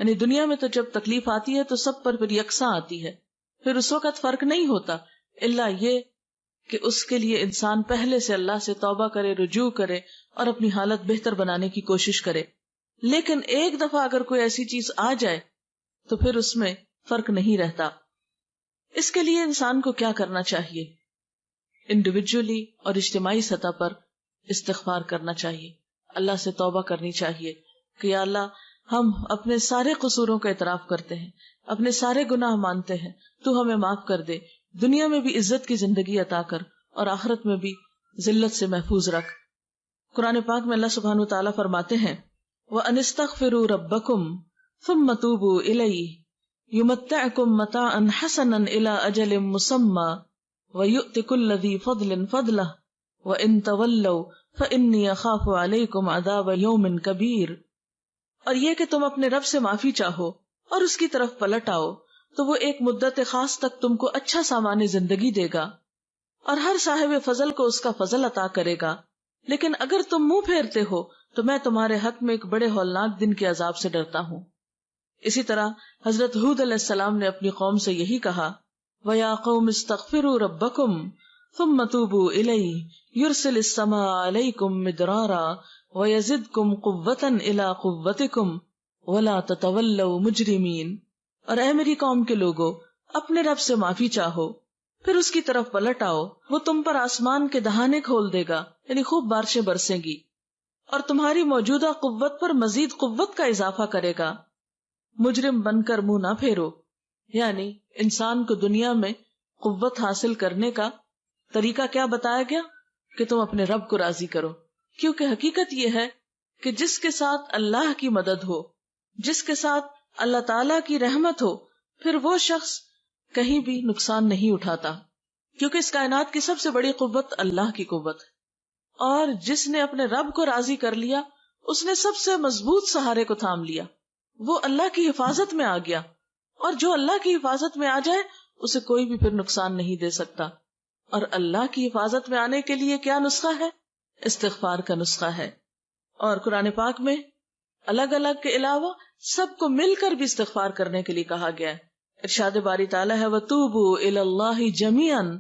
یعنی دنیا میں تو جب تکلیف آتی ہے تو سب پر پھر یکساں آتی ہے، پھر اس وقت فرق نہیں ہوتا الا یہ کہ اس کے لیے انسان پہلے سے اللہ سے توبہ کرے، رجوع کرے اور اپنی حالت بہتر بنانے کی کوشش کرے. لیکن ایک دفعہ اگر کوئی ایسی چیز آ جائے تو پھر اس میں فرق نہیں رہتا. اس کے لیے انسان کو کیا کرنا چاہیے؟ انڈیویجولی اور اجتماعی سطح پر استغفار کرنا چاہیے، اللہ سے توبہ کرنی چاہیے کہ یا اللہ ہم اپنے سارے قصوروں کا اعتراف کرتے ہیں، اپنے سارے گناہ مانتے ہیں، تو ہمیں معاف کر دے، دنیا میں بھی عزت کی زندگی عطا کر اور آخرت میں بھی ذلت سے محفوظ رکھ. قرآن پاک میں اللہ سبحانہ وتعالیٰ فرماتے ہیں وَأَنِ اسْتَغْفِرُوا رَبَّكُمْ ثُمَّ تُوبُوا إِلَيْهِ يُمَتِّعْكُمْ مَتَاعًا حَسَنًا إِلَىٰ أَجَلٍ مُّسَمًّى وَيُؤْتِ كُلَّ ذِي فَضْلٍ فَضْلَهُ وَإِن تَوَلَّوْا فَإِنِّي أَخَافُ عَلَيْكُمْ عَذَابَ يَوْمٍ كَبِيرٍ. اور یہ کہ تم اپنے رب سے معافی چاہو اور اس کی طرف پلٹ آؤ تو وہ ایک مدت خاص تک تم کو اچھا سامان زندگی دے گا اور ہر صاحب فضل کو اس کا فضل عطا کرے گا. لیکن اگر تم منہ پھیرتے ہو تو میں تمہارے حق میں ایک بڑے ہولناک دن کے عذاب سے ڈرتا ہوں. اسی طرح حضرت ہود علیہ السلام نے اپنی قوم سے یہی کہا وَيَا قَوْمِ اسْتَغْفِرُوا رَبَّكُمْ ثُمَّ تُوبُوا إِلَيْهِ يُرْسِلِ السَّمَاءَ عَلَيْكُمْ مِدْرَارًا وَيَزِدْكُمْ قُوَّةً إِلَىٰ قُوَّتِكُمْ وَلَا تَتَوَلَّوْا مُجْرِمِينَ. اور اے میری قوم کے لوگو، اپنے رب سے معافی چاہو پھر اس کی طرف پلٹ آؤ، وہ تم پر آسمان کے دہانے کھول دے گا، یعنی خوب بارشیں برسیں گی اور تمہاری موجودہ قوت پر مزید قوت کا اضافہ کرے گا. مجرم بن کر منہ نہ پھیرو. یعنی انسان کو دنیا میں قوت حاصل کرنے کا طریقہ کیا بتایا گیا کہ تم اپنے رب کو راضی کرو، کیونکہ حقیقت یہ ہے کہ جس کے ساتھ اللہ کی مدد ہو، جس کے ساتھ اللہ تعالی کی رحمت ہو، پھر وہ شخص کہیں بھی نقصان نہیں اٹھاتا، کیونکہ اس کائنات کی سب سے بڑی قوت اللہ کی قوت ہے. اور جس نے اپنے رب کو راضی کر لیا اس نے سب سے مضبوط سہارے کو تھام لیا، وہ اللہ کی حفاظت میں آ گیا، اور جو اللہ کی حفاظت میں آ جائے اسے کوئی بھی پھر نقصان نہیں دے سکتا. اور اللہ کی حفاظت میں آنے کے لیے کیا نسخہ ہے؟ استغفار کا نسخہ ہے. اور قرآن پاک میں الگ الگ کے علاوہ سب کو مل کر بھی استغفار کرنے کے لیے کہا گیا ہے. ارشاد باری تعالیٰ ہے وَتُوبُوا إِلَى اللَّهِ جَمِيعًا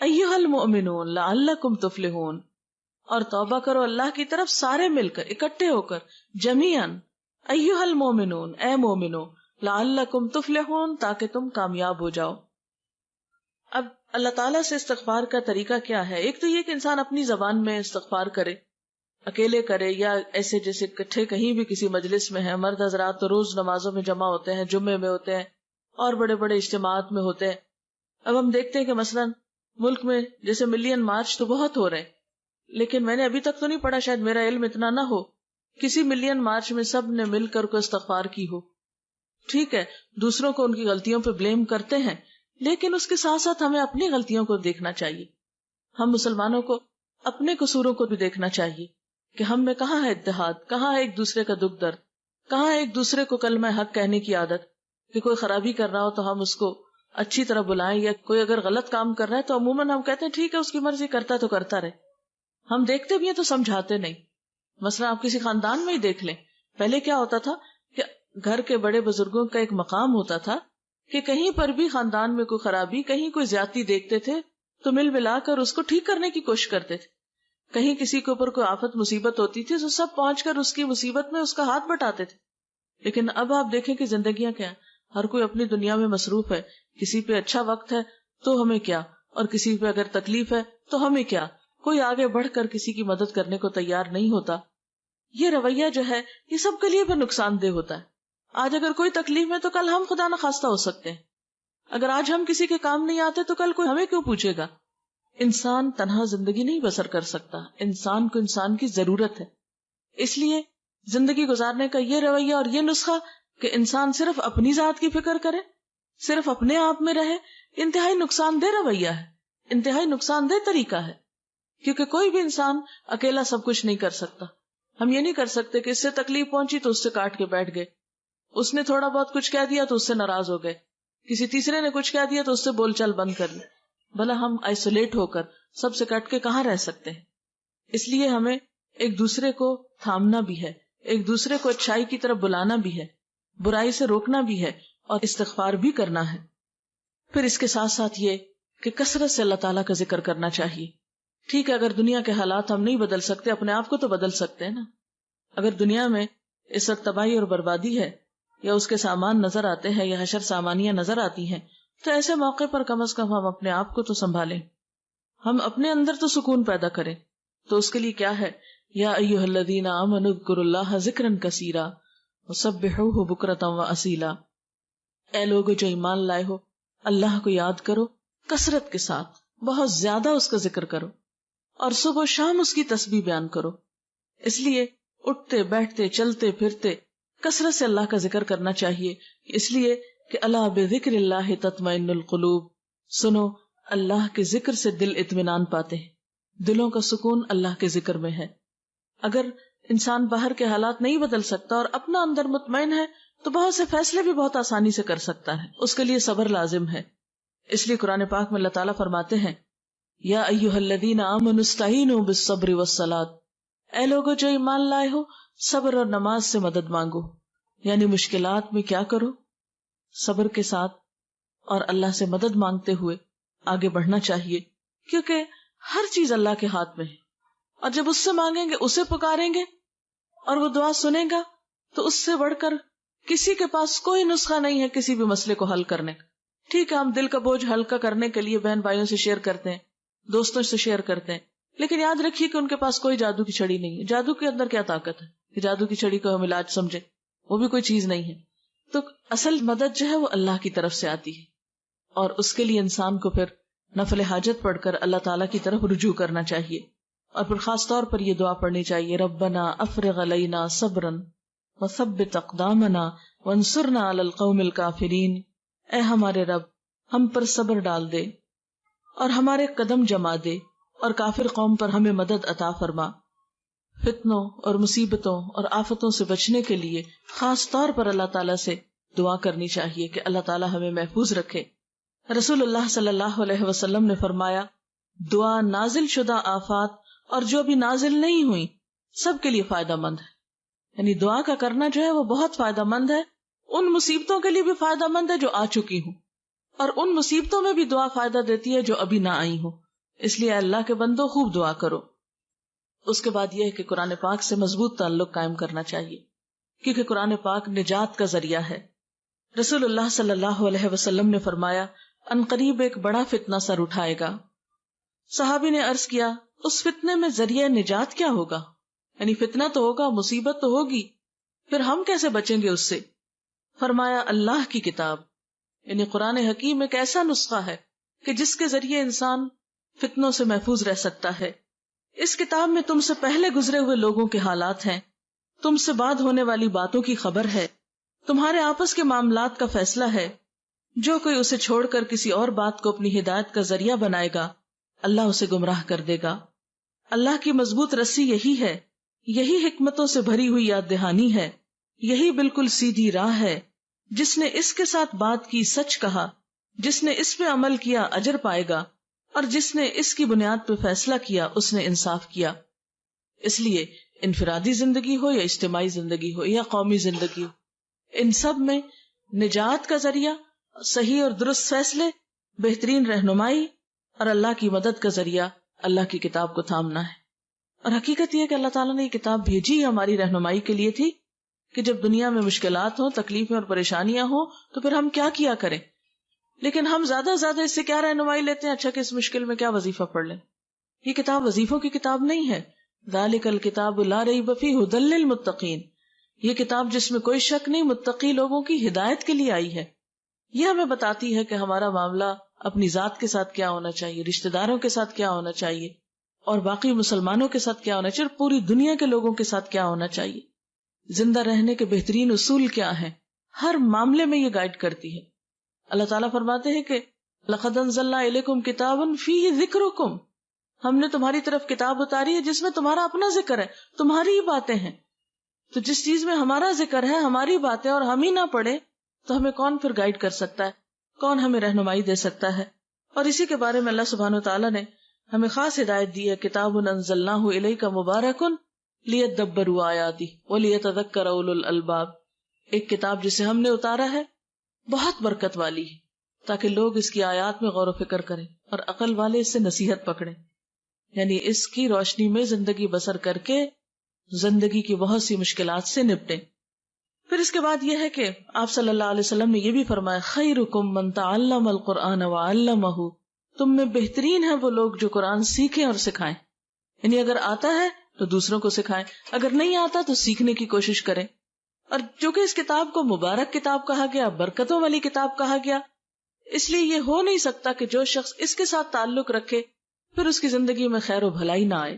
أَيُّهَا الْمُؤْمِنُونَ لَعَلَّكُمْ تُفْلِحُونَ. اور توبہ کرو اللہ کی طرف سارے مل کر، اکٹھے ہو کر، جمیعاً، ایھا المؤمنون، اے مومنو، لعلکم تفلحون، تاکہ تم کامیاب ہو جاؤ. اب اللہ تعالیٰ سے استغفار کا طریقہ کیا ہے؟ ایک تو یہ کہ انسان اپنی زبان میں استغفار کرے، اکیلے کرے یا ایسے جیسے اکٹھے کہیں بھی کسی مجلس میں ہے. مرد حضرات تو روز نمازوں میں جمع ہوتے ہیں، جمعے میں ہوتے ہیں اور بڑے بڑے اجتماعات میں ہوتے ہیں. اب ہم دیکھتے ہیں کہ مثلاً ملک میں جیسے ملین مارچ تو بہت ہو رہے ہیں، لیکن میں نے ابھی تک تو نہیں پڑھا، شاید میرا علم اتنا نہ ہو، کسی ملین مارچ میں سب نے مل کر کو استغفار کی ہو. ٹھیک ہے، دوسروں کو ان کی غلطیوں پہ بلیم کرتے ہیں، لیکن اس کے ساتھ ساتھ ہمیں اپنی غلطیوں کو دیکھنا چاہیے. ہم مسلمانوں کو اپنے قصوروں کو بھی دیکھنا چاہیے کہ ہم میں کہاں ہے اتحاد، کہاں ہے ایک دوسرے کا دکھ درد، کہاں ہے ایک دوسرے کو کلمہ حق کہنے کی عادت، کہ کوئی خرابی کر رہا ہو تو ہم اس کو اچھی طرح بلائیں، یا کوئی اگر غلط کام کر رہا ہے تو عموماً ہم کہتے ہیں ٹھیک ہے اس کی مرضی، کرتا تو کرتا رہے. ہم دیکھتے بھی ہیں تو سمجھاتے نہیں. مثلا آپ کسی خاندان میں ہی دیکھ لیں، پہلے کیا ہوتا تھا کہ گھر کے بڑے بزرگوں کا ایک مقام ہوتا تھا کہ کہیں پر بھی خاندان میں کوئی خرابی، کہیں کوئی زیادتی دیکھتے تھے تو مل ملا کر اس کو ٹھیک کرنے کی کوشش کرتے تھے. کہیں کسی کے اوپر کوئی آفت مصیبت ہوتی تھی تو سب پہنچ کر اس کی مصیبت میں اس کا ہاتھ بٹاتے تھے. لیکن اب آپ دیکھیں کہ زندگیاں کیا ہیں، ہر کوئی اپنی دنیا میں مصروف ہے. کسی پہ اچھا وقت ہے تو ہمیں کیا، اور کسی پہ اگر تکلیف ہے تو ہمیں کیا. کوئی آگے بڑھ کر کسی کی مدد کرنے کو تیار نہیں ہوتا. یہ رویہ جو ہے یہ سب کے لیے بھی نقصان دہ ہوتا ہے. آج اگر کوئی تکلیف ہے تو کل ہم خدا نخواستہ ہو سکتے ہیں. اگر آج ہم کسی کے کام نہیں آتے تو کل کوئی ہمیں کیوں پوچھے گا. انسان تنہا زندگی نہیں بسر کر سکتا، انسان کو انسان کی ضرورت ہے. اس لیے زندگی گزارنے کا یہ رویہ اور یہ نسخہ کہ انسان صرف اپنی ذات کی فکر کرے، صرف اپنے آپ میں رہے، انتہائی نقصان دہ رویہ ہے، انتہائی نقصان دہ طریقہ ہے. کیونکہ کوئی بھی انسان اکیلا سب کچھ نہیں کر سکتا. ہم یہ نہیں کر سکتے کہ اس سے تکلیف پہنچی تو اس سے کاٹ کے بیٹھ گئے، اس نے تھوڑا بہت کچھ کہہ دیا تو اس سے ناراض ہو گئے، کسی تیسرے نے کچھ کہہ دیا تو اس سے بول چال بند کر لی. بھلا ہم آئسولیٹ ہو کر سب سے کٹ کے کہاں رہ سکتے ہیں. اس لیے ہمیں ایک دوسرے کو تھامنا بھی ہے، ایک دوسرے کو اچھائی کی طرف بلانا بھی ہے، برائی سے روکنا بھی ہے، اور استغفار بھی کرنا ہے. پھر اس کے ساتھ ساتھ یہ کہ کثرت سے اللہ تعالیٰ کا ذکر کرنا چاہیے. ٹھیک ہے اگر دنیا کے حالات ہم نہیں بدل سکتے، اپنے آپ کو تو بدل سکتے ہیں نا. اگر دنیا میں اس وقت تباہی اور بربادی ہے، یا اس کے سامان نظر آتے ہیں، یا حشر سامانیاں نظر آتی ہیں، تو ایسے موقع پر کم از کم ہم اپنے آپ کو تو سنبھالیں، ہم اپنے اندر تو سکون پیدا کریں. تو اس کے لیے کیا ہے، یا ایھا الذین آمنوا اذکروا اللہ ذکرا کثیرا وسبحوہ بکرۃ واصیلا. اے لوگو جو ایمان لائے ہو، اللہ کو یاد کرو کثرت کے ساتھ، بہت زیادہ اس کا ذکر کرو، اور صبح و شام اس کی تسبیح بیان کرو. اس لیے اٹھتے بیٹھتے چلتے پھرتے کثرت سے اللہ کا ذکر کرنا چاہیے. اس لیے کہ الا بذکر اللہ تطمئن القلوب، سنو اللہ کے ذکر سے دل اطمینان پاتے ہیں، دلوں کا سکون اللہ کے ذکر میں ہے. اگر انسان باہر کے حالات نہیں بدل سکتا اور اپنا اندر مطمئن ہے تو بہت سے فیصلے بھی بہت آسانی سے کر سکتا ہے. اس کے لیے صبر لازم ہے. اس لیے قرآن پاک میں اللہ تعالیٰ فرماتے ہیں یا ایھا الذین آمنوا استعینوا بالصبر والصلاۃ. اے لوگو جو ایمان لائے ہو، صبر اور نماز سے مدد مانگو. یعنی مشکلات میں کیا کرو، صبر کے ساتھ اور اللہ سے مدد مانگتے ہوئے آگے بڑھنا چاہیے. کیونکہ ہر چیز اللہ کے ہاتھ میں ہے، اور جب اس سے مانگیں گے، اسے پکاریں گے اور وہ دعا سنے گا، تو اس سے بڑھ کر کسی کے پاس کوئی نسخہ نہیں ہے کسی بھی مسئلے کو حل کرنے کا. ٹھیک ہے ہم دل کا بوجھ ہلکا کرنے کے لیے بہن بھائیوں سے شیئر کرتے ہیں، دوستوں سے شیئر کرتے ہیں، لیکن یاد رکھیے کہ ان کے پاس کوئی جادو کی چھڑی نہیں ہے. جادو کے اندر کیا طاقت ہے کہ جادو کی چھڑی کو ہم علاج سمجھے، وہ بھی کوئی چیز نہیں ہے. تو اصل مدد جو ہے وہ اللہ کی طرف سے آتی ہے، اور اس کے لیے انسان کو پھر نفل حاجت پڑھ کر اللہ تعالیٰ کی طرف رجوع کرنا چاہیے. اور پھر خاص طور پر یہ دعا پڑھنی چاہیے، ربنا افرغ علینا صبرا وثبت اقدامنا وانصرنا علی القوم الکافرین. اے ہمارے رب، ہم پر صبر ڈال دے اور ہمارے قدم جما دے، اور کافر قوم پر ہمیں مدد عطا فرما. فتنوں اور مصیبتوں اور آفتوں سے بچنے کے لیے خاص طور پر اللہ تعالیٰ سے دعا کرنی چاہیے کہ اللہ تعالیٰ ہمیں محفوظ رکھے. رسول اللہ صلی اللہ علیہ وسلم نے فرمایا، دعا نازل شدہ آفات اور جو بھی نازل نہیں ہوئی سب کے لیے فائدہ مند ہے. یعنی دعا کا کرنا جو ہے وہ بہت فائدہ مند ہے. ان مصیبتوں کے لیے بھی فائدہ مند ہے جو آ چکی ہوں، اور ان مصیبتوں میں بھی دعا فائدہ دیتی ہے جو ابھی نہ آئی ہوں. اس لیے اللہ کے بندو خوب دعا کرو. اس کے بعد یہ ہے کہ قرآن پاک سے مضبوط تعلق قائم کرنا چاہیے، کیونکہ قرآن پاک نجات کا ذریعہ ہے. رسول اللہ صلی اللہ علیہ وسلم نے فرمایا، ان قریب ایک بڑا فتنہ سر اٹھائے گا. صحابی نے عرض کیا، اس فتنے میں ذریعہ نجات کیا ہوگا؟ یعنی فتنہ تو ہوگا، مصیبت تو ہوگی، پھر ہم کیسے بچیں گے اس سے؟ فرمایا، اللہ کی کتاب. یعنی قرآن حکیم ایک ایسا نسخہ ہے کہ جس کے ذریعے انسان فتنوں سے محفوظ رہ سکتا ہے۔ اس کتاب میں تم سے پہلے گزرے ہوئے لوگوں کے حالات ہیں، تم سے بعد ہونے والی باتوں کی خبر ہے، تمہارے آپس کے معاملات کا فیصلہ ہے۔ جو کوئی اسے چھوڑ کر کسی اور بات کو اپنی ہدایت کا ذریعہ بنائے گا، اللہ اسے گمراہ کر دے گا۔ اللہ کی مضبوط رسی یہی ہے، یہی حکمتوں سے بھری ہوئی یاد دہانی ہے، یہی بالکل سیدھی راہ ہے۔ جس نے اس کے ساتھ بات کی سچ کہا، جس نے اس پہ عمل کیا اجر پائے گا، اور جس نے اس کی بنیاد پہ فیصلہ کیا اس نے انصاف کیا۔ اس لیے انفرادی زندگی ہو یا اجتماعی زندگی ہو یا قومی زندگی ہو، ان سب میں نجات کا ذریعہ صحیح اور درست فیصلے، بہترین رہنمائی اور اللہ کی مدد کا ذریعہ اللہ کی کتاب کو تھامنا ہے۔ اور حقیقت یہ ہے کہ اللہ تعالیٰ نے یہ کتاب بھیجی ہماری رہنمائی کے لیے تھی کہ جب دنیا میں مشکلات ہوں، تکلیفیں اور پریشانیاں ہوں تو پھر ہم کیا کریں، لیکن ہم زیادہ سے زیادہ اس سے کیا رہنمائی لیتے ہیں؟ اچھا کہ اس مشکل میں کیا وظیفہ پڑھ لیں۔ یہ کتاب وظیفوں کی کتاب نہیں ہے۔ ذالک الکتاب لا ریب فیہ ھدی للمتقین، یہ کتاب جس میں کوئی شک نہیں، متقی لوگوں کی ہدایت کے لیے آئی ہے۔ یہ ہمیں بتاتی ہے کہ ہمارا معاملہ اپنی ذات کے ساتھ کیا ہونا چاہیے، رشتہ داروں کے ساتھ کیا ہونا چاہیے، اور باقی مسلمانوں کے ساتھ کیا ہونا چاہیے، اور پوری دنیا کے لوگوں کے ساتھ کیا ہونا چاہیے۔ زندہ رہنے کے بہترین اصول کیا ہیں، ہر معاملے میں یہ گائیڈ کرتی ہے۔ اللہ تعالیٰ فرماتے ہیں کہ لَقَدْ أَنزَلْنَا إِلَيْكُمْ كِتَابًا فِيهِ ذِكْرُكُمْ، ہم نے تمہاری طرف کتاب اتاری ہے جس میں تمہارا اپنا ذکر ہے، تمہاری ہی باتیں ہیں۔ تو جس چیز میں ہمارا ذکر ہے، ہماری باتیں، اور ہم ہی نہ پڑھیں تو ہمیں کون پھر گائیڈ کر سکتا ہے، کون ہمیں رہنمائی دے سکتا ہے؟ اور اسی کے بارے میں اللہ سبحانہ وتعالیٰ نے ہمیں خاص ہدایت دی ہے، کتاب انزلناہ الیک مبارک لیدبروا آیاتہ ولیتذکر اولو الالباب، ایک کتاب جسے ہم نے اتارا ہے بہت برکت والی ہے تاکہ لوگ اس کی آیات میں غور و فکر کریں اور عقل والے اس سے نصیحت پکڑیں، یعنی اس کی روشنی میں زندگی بسر کر کے زندگی کی بہت سی مشکلات سے نپٹیں۔ پھر اس کے بعد یہ ہے کہ آپ صلی اللہ علیہ وسلم نے یہ بھی فرمایا، خیرکم من تعلم القرآن وعلمہ، تم میں بہترین ہیں وہ لوگ جو قرآن سیکھیں اور سکھائیں، یعنی اگر آتا ہے تو دوسروں کو سکھائیں، اگر نہیں آتا تو سیکھنے کی کوشش کریں۔ اور چونکہ اس کتاب کو مبارک کتاب کہا گیا، برکتوں والی کتاب کہا گیا، اس لیے یہ ہو نہیں سکتا کہ جو شخص اس کے ساتھ تعلق رکھے پھر اس کی زندگی میں خیر و بھلائی نہ آئے۔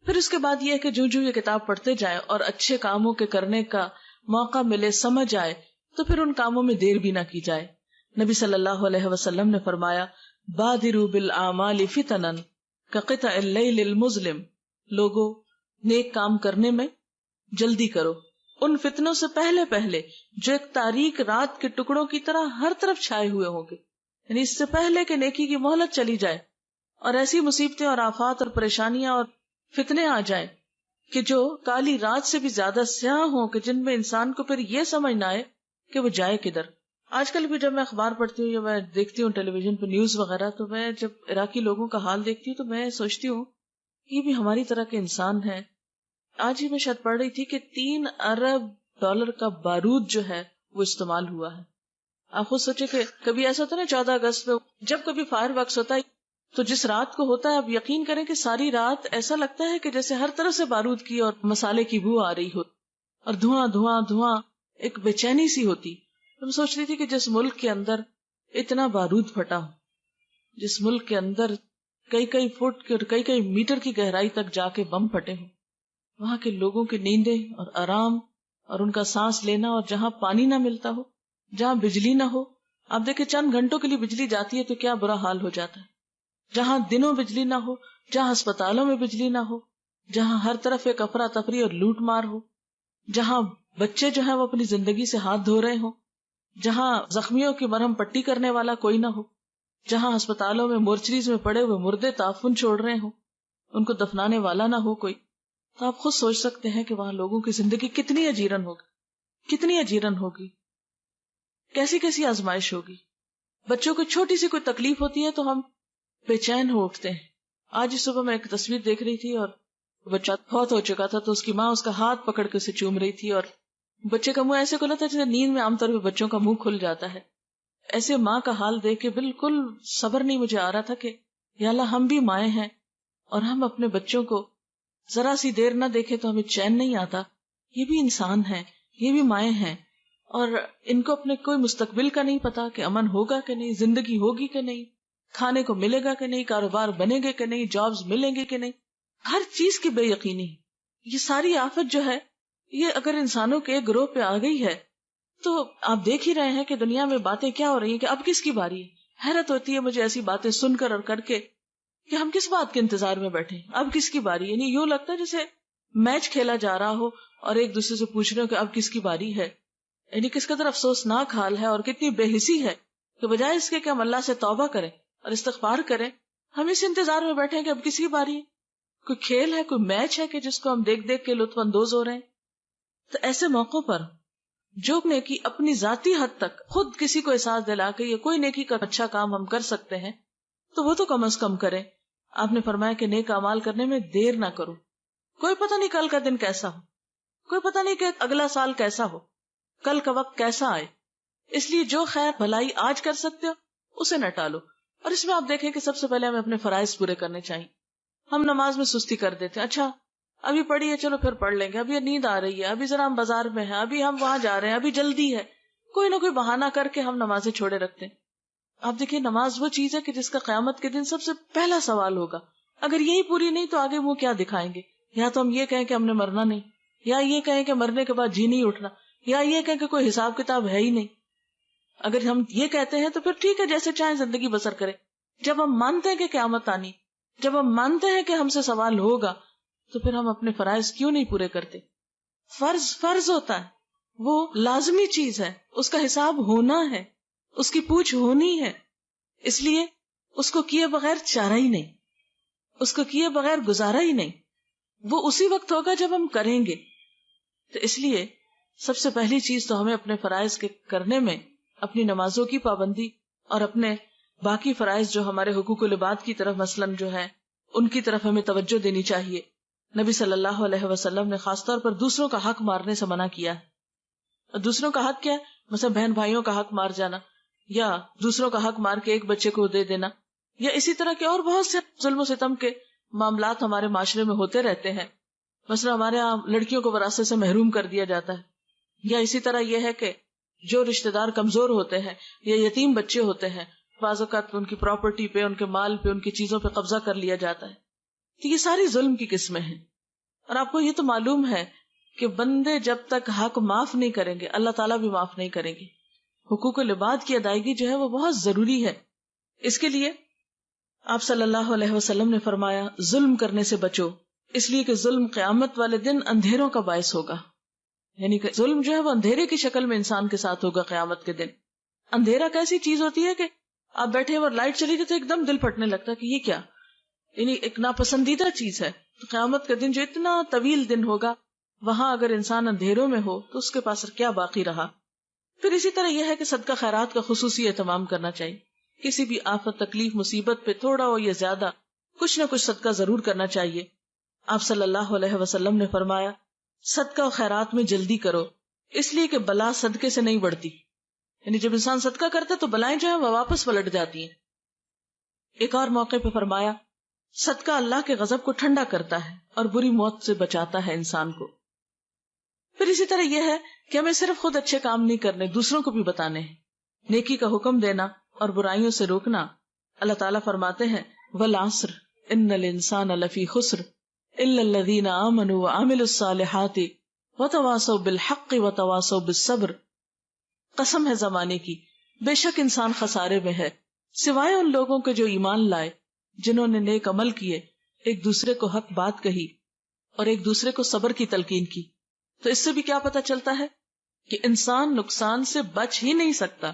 پھر اس کے بعد یہ ہے کہ جو یہ کتاب پڑھتے جائیں اور اچھے کاموں کے کرنے کا موقع ملے، سمجھ آئے، تو پھر ان کاموں میں دیر بھی نہ کی جائے۔ نبی صلی اللہ علیہ وسلم نے فرمایا، بادروا بالاعمال فتنا کقطع اللیل المظلم، لوگو نیک کام کرنے میں جلدی کرو ان فتنوں سے پہلے جو ایک تاریک رات کے ٹکڑوں کی طرح ہر طرف چھائے ہوئے ہوں گے، یعنی اس سے پہلے کہ نیکی کی مہلت چلی جائے اور ایسی مصیبتیں اور آفات اور پریشانیاں اور فتنے آ جائیں کہ جو کالی رات سے بھی زیادہ سیاہ ہوں، کہ جن میں انسان کو پھر یہ سمجھ نہ آئے کہ وہ جائے کدھر۔ آج کل بھی جب میں اخبار پڑھتی ہوں یا میں دیکھتی ہوں ٹیلی ویژن پہ نیوز وغیرہ، تو میں جب عراقی لوگوں کا حال دیکھتی ہوں تو میں سوچتی ہوں یہ بھی ہماری طرح کے انسان ہیں۔ آج ہی میں شاید پڑھ رہی تھی کہ 3 ارب ڈالر کا بارود جو ہے وہ استعمال ہوا ہے۔ آپ خود سوچے کہ کبھی ایسا ہوتا ہے نا 14 اگست میں جب کبھی فائر ورکس ہوتا ہے تو جس رات کو ہوتا ہے، آپ یقین کریں کہ ساری رات ایسا لگتا ہے کہ جیسے ہر طرف سے بارود کی اور مسالے کی بو آ رہی ہو اور دھواں دھواں دھواں، ایک بے چینی سی ہوتی۔ میں سوچ رہی تھی کہ جس ملک کے اندر اتنا بارود پھٹا ہو، جس ملک کے اندر کئی فٹ اور کئی میٹر کی گہرائی تک جا کے بم پھٹے ہوں، وہاں کے لوگوں کی نیندیں اور آرام اور ان کا سانس لینا، اور جہاں پانی نہ ملتا ہو، جہاں بجلی نہ ہو، آپ دیکھیں چند گھنٹوں کے لیے بجلی جاتی ہے تو کیا برا حال ہو جاتا ہے، جہاں دنوں بجلی نہ ہو، جہاں اسپتالوں میں بجلی نہ ہو، جہاں ہر طرف ایک افراتفری اور لوٹ مار ہو، جہاں بچے جو ہیں وہ اپنی زندگی سے ہاتھ دھو رہے ہوں، جہاں زخمیوں کی مرہم پٹی کرنے والا کوئی نہ ہو، جہاں ہسپتالوں میں مورچریز میں پڑے ہوئے مردے تعفن چھوڑ رہے ہوں، ان کو دفنانے والا نہ ہو کوئی، تو آپ خود سوچ سکتے ہیں کہ وہاں لوگوں کی زندگی کتنی اجیرن ہوگی، کتنی اجیرن ہوگی، کیسی آزمائش ہوگی۔ بچوں کو چھوٹی سی کوئی تکلیف ہوتی ہے تو ہم بے چین ہو اٹھتے ہیں۔ آج ہی صبح میں ایک تصویر دیکھ رہی تھی اور بچہ بہت ہو چکا تھا تو اس کی ماں اس کا ہاتھ پکڑ کے اسے چوم رہی تھی، اور بچے کا منہ ایسے کھلا تھا جیسے نیند میں عام طور پہ بچوں کا منہ کھل جاتا ہے۔ ایسے ماں کا حال دیکھ کے بالکل صبر نہیں مجھے آ رہا تھا کہ یا اللہ ہم بھی مائیں ہیں اور ہم اپنے بچوں کو ذرا سی دیر نہ دیکھے تو ہمیں چین نہیں آتا، یہ بھی انسان ہیں، یہ بھی مائیں ہیں، اور ان کو اپنے کوئی مستقبل کا نہیں پتا کہ امن ہوگا کہ نہیں، زندگی ہوگی کہ نہیں، کھانے کو ملے گا کہ نہیں، کاروبار بنے گے کہ نہیں، جابز ملیں گے کہ نہیں، ہر چیز کی بے یقینی. یہ ساری آفت جو ہے یہ اگر انسانوں کے ایک گروہ پہ آ گئی ہے تو آپ دیکھ ہی رہے ہیں کہ دنیا میں باتیں کیا ہو رہی ہیں کہ اب کس کی باری ہے. حیرت ہوتی ہے مجھے ایسی باتیں سن کر اور کر کے کہ ہم کس بات کے انتظار میں بیٹھے، اب کس کی باری. یعنی یوں لگتا ہے جیسے میچ کھیلا جا رہا ہو اور ایک دوسرے سے پوچھ رہے ہو کہ اب کس کی باری ہے. یعنی کس قدر افسوسناک حال ہے اور کتنی بے حسی ہے کہ بجائے اس کے کہ ہم اللہ سے توبہ کریں اور استغفار کریں، ہم اس انتظار میں بیٹھے ہیں کہ اب کس کی باری ہے. کوئی کھیل ہے، کوئی میچ ہے کہ جس کو ہم دیکھ دیکھ کے لطف اندوز ہو رہے ہیں. تو ایسے موقعوں پر جو نیکی اپنی ذاتی حد تک خود کسی کو احساس دلا کے یہ کوئی نیکی کا اچھا کام ہم کر سکتے ہیں تو وہ تو کم از کم کریں. آپ نے فرمایا کہ نیک اعمال کرنے میں دیر نہ کرو. کوئی پتہ نہیں کل کا دن کیسا ہو، کوئی پتہ نہیں کہ اگلا سال کیسا ہو، کل کا وقت کیسا آئے. اس لیے جو خیر بھلائی آج کر سکتے ہو اسے نہ ٹالو. اور اس میں آپ دیکھیں کہ سب سے پہلے ہمیں اپنے فرائض پورے کرنے چاہیے. ہم نماز میں سستی کر دیتے ہیں، اچھا ابھی پڑھی ہے چلو پھر پڑھ لیں گے، ابھی نیند آ رہی ہے، ابھی ذرا ہم بازار میں ہیں، ابھی ہم وہاں جا رہے ہیں، ابھی جلدی ہے. کوئی نہ کوئی بہانہ کر کے ہم نمازیں چھوڑے رکھتے ہیں. آپ دیکھیں نماز وہ چیز ہے کہ جس کا قیامت کے دن سب سے پہلا سوال ہوگا. اگر یہی پوری نہیں تو آگے وہ کیا دکھائیں گے؟ یا تو ہم یہ کہیں کہ ہم نے مرنا نہیں، یا یہ کہیں کہ مرنے کے بعد جی نہیں اٹھنا، یا یہ کہیں کہ کوئی حساب کتاب ہے ہی نہیں. اگر ہم یہ کہتے ہیں تو پھر ٹھیک ہے، جیسے چاہیں زندگی بسر کریں. جب ہم مانتے ہیں کہ قیامت آنی، جب ہم مانتے ہیں کہ ہم سے سوال ہوگا، تو پھر ہم اپنے فرائض کیوں نہیں پورے کرتے؟ فرض ہوتا ہے، وہ لازمی چیز ہے، اس کا حساب ہونا ہے، اس کی پوچھ ہونی ہے. اس لیے اس کو کیے بغیر چارہ ہی نہیں، اس کو کیے بغیر گزارا ہی نہیں. وہ اسی وقت ہوگا جب ہم کریں گے. تو اس لیے سب سے پہلی چیز تو ہمیں اپنے فرائض کے کرنے میں اپنی نمازوں کی پابندی اور اپنے باقی فرائض جو ہمارے حقوق العباد کی طرف مثلاً جو ہے ان کی طرف ہمیں توجہ دینی چاہیے. نبی صلی اللہ علیہ وسلم نے خاص طور پر دوسروں کا حق مارنے سے منع کیا ہے. اور دوسروں کا حق کیا ہے؟ مثلا بہن بھائیوں کا حق مار جانا، یا دوسروں کا حق مار کے ایک بچے کو دے دینا، یا اسی طرح کے اور بہت سے ظلم و ستم کے معاملات ہمارے معاشرے میں ہوتے رہتے ہیں. مثلا ہمارے یہاں لڑکیوں کو وراثت سے محروم کر دیا جاتا ہے، یا اسی طرح یہ ہے کہ جو رشتہ دار کمزور ہوتے ہیں یا یتیم بچے ہوتے ہیں، بعض اوقات ان کی پراپرٹی پہ، ان کے مال پہ، ان کی چیزوں پہ قبضہ کر لیا جاتا ہے. تو یہ ساری ظلم کی قسمیں ہیں. اور آپ کو یہ تو معلوم ہے کہ بندے جب تک حق معاف نہیں کریں گے اللہ تعالیٰ بھی معاف نہیں کریں گے. حقوق العباد کی ادائیگی جو ہے وہ بہت ضروری ہے. اس کے لیے آپ صلی اللہ علیہ وسلم نے فرمایا ظلم کرنے سے بچو، اس لیے کہ ظلم قیامت والے دن اندھیروں کا باعث ہوگا. یعنی کہ ظلم جو ہے وہ اندھیرے کی شکل میں انسان کے ساتھ ہوگا قیامت کے دن. اندھیرا کیسی چیز ہوتی ہے کہ آپ بیٹھے اور لائٹ چلی گئی تو ایک دم دل پھٹنے لگتا ہے کہ یہ کیا، یعنی ایک ناپسندیدہ چیز ہے. تو قیامت کا دن جو اتنا طویل دن ہوگا، وہاں اگر انسان اندھیروں میں ہو تو اس کے پاس کیا باقی رہا. پھر اسی طرح یہ ہے کہ صدقہ خیرات کا خصوصی اہتمام کرنا چاہیے. کسی بھی آفت، تکلیف، مصیبت پہ تھوڑا ہو یا زیادہ کچھ نہ کچھ صدقہ ضرور کرنا چاہیے. آپ صلی اللہ علیہ وسلم نے فرمایا صدقہ و خیرات میں جلدی کرو، اس لیے کہ بلا صدقے سے نہیں بڑھتی. یعنی جب انسان صدقہ کرتا ہے تو بلائیں جو ہیں وہ واپس پلٹ جاتی ہیں. ایک اور موقع پہ فرمایا صدقہ اللہ کے غضب کو ٹھنڈا کرتا ہے اور بری موت سے بچاتا ہے انسان کو. پھر اسی طرح یہ ہے کہ ہمیں صرف خود اچھے کام نہیں کرنے، دوسروں کو بھی بتانے ہیں. نیکی کا حکم دینا اور برائیوں سے روکنا. اللہ تعالیٰ فرماتے ہیں والعصر ان الانسان لفی خسر الا الذین آمنوا وعملوا الصالحات وتواصوا بالحق وتواصوا بالصبر. قسم ہے زمانے کی، بے شک انسان خسارے میں ہے سوائے ان لوگوں کے جو ایمان لائے، جنہوں نے نیک عمل کیے، ایک دوسرے کو حق بات کہی اور ایک دوسرے کو صبر کی تلقین کی. تو اس سے بھی کیا پتہ چلتا ہے کہ انسان نقصان سے بچ ہی نہیں سکتا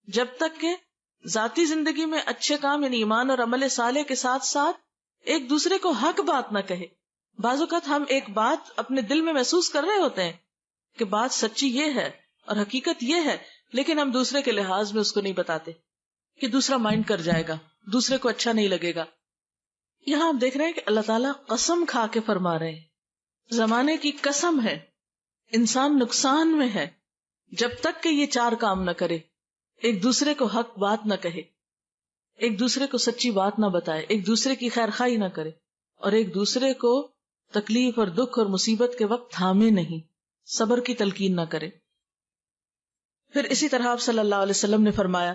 جب تک کہ ذاتی زندگی میں اچھے کام یعنی ایمان اور عمل صالح کے ساتھ ساتھ ایک دوسرے کو حق بات نہ کہے. بعض اوقات ہم ایک بات اپنے دل میں محسوس کر رہے ہوتے ہیں کہ بات سچی یہ ہے اور حقیقت یہ ہے، لیکن ہم دوسرے کے لحاظ میں اس کو نہیں بتاتے کہ دوسرا مائنڈ کر جائے گا، دوسرے کو اچھا نہیں لگے گا. یہاں آپ دیکھ رہے ہیں کہ اللہ تعالیٰ قسم کھا کے فرما رہے ہیں، زمانے کی قسم ہے، انسان نقصان میں ہے جب تک کہ یہ چار کام نہ کرے. ایک دوسرے کو حق بات نہ کہے، ایک دوسرے کو سچی بات نہ بتائے، ایک دوسرے کی خیر خواہی نہ کرے، اور ایک دوسرے کو تکلیف اور دکھ اور مصیبت کے وقت تھامے نہیں، صبر کی تلقین نہ کرے. پھر اسی طرح آپ صلی اللہ علیہ وسلم نے فرمایا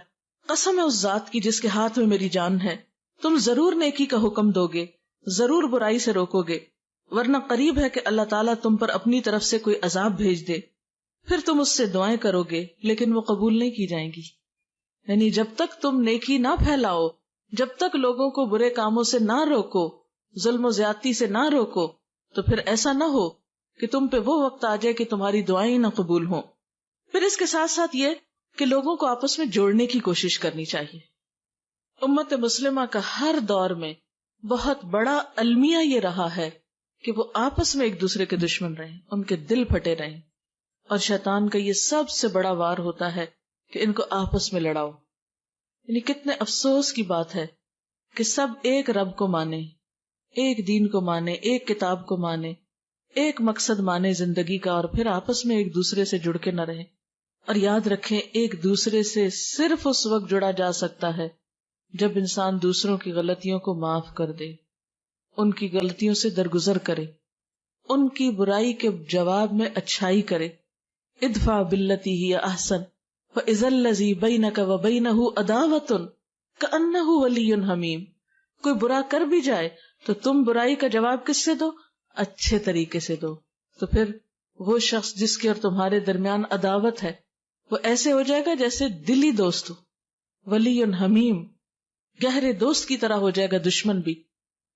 قسم ہے اس ذات کی جس کے ہاتھ میں میری جان ہے، تم ضرور نیکی کا حکم دو گے، ضرور برائی سے روکو گے، ورنہ قریب ہے کہ اللہ تعالیٰ تم پر اپنی طرف سے کوئی عذاب بھیج دے، پھر تم اس سے دعائیں کرو گے لیکن وہ قبول نہیں کی جائیں گی۔ یعنی جب تک تم نیکی نہ پھیلاؤ، جب تک لوگوں کو برے کاموں سے نہ روکو، ظلم و زیادتی سے نہ روکو، تو پھر ایسا نہ ہو کہ تم پہ وہ وقت آ جائے کہ تمہاری دعائیں نہ قبول ہوں۔ پھر اس کے ساتھ ساتھ یہ کہ لوگوں کو آپس میں جوڑنے کی کوشش کرنی چاہیے۔ امت مسلمہ کا ہر دور میں بہت بڑا المیہ یہ رہا ہے کہ وہ آپس میں ایک دوسرے کے دشمن رہیں، ان کے دل پھٹے رہیں، اور شیطان کا یہ سب سے بڑا وار ہوتا ہے کہ ان کو آپس میں لڑاؤ۔ یعنی کتنے افسوس کی بات ہے کہ سب ایک رب کو مانے، ایک دین کو مانے، ایک کتاب کو مانے، ایک مقصد مانے زندگی کا، اور پھر آپس میں ایک دوسرے سے جڑ کے نہ رہیں۔ اور یاد رکھیں، ایک دوسرے سے صرف اس وقت جڑا جا سکتا ہے جب انسان دوسروں کی غلطیوں کو معاف کر دے، ان کی غلطیوں سے درگزر کرے، ان کی برائی کے جواب میں اچھائی کرے۔ ادفع باللتی ہی احسن فاذا الذی بینک وبینہ عداوۃ کأنہ ولی حمیم۔ کوئی برا کر بھی جائے تو تم برائی کا جواب کس سے دو؟ اچھے طریقے سے دو، تو پھر وہ شخص جس کے اور تمہارے درمیان عداوت ہے وہ ایسے ہو جائے گا جیسے دلی دوست ہو، ولی حمیم، گہرے دوست کی طرح ہو جائے گا دشمن بھی۔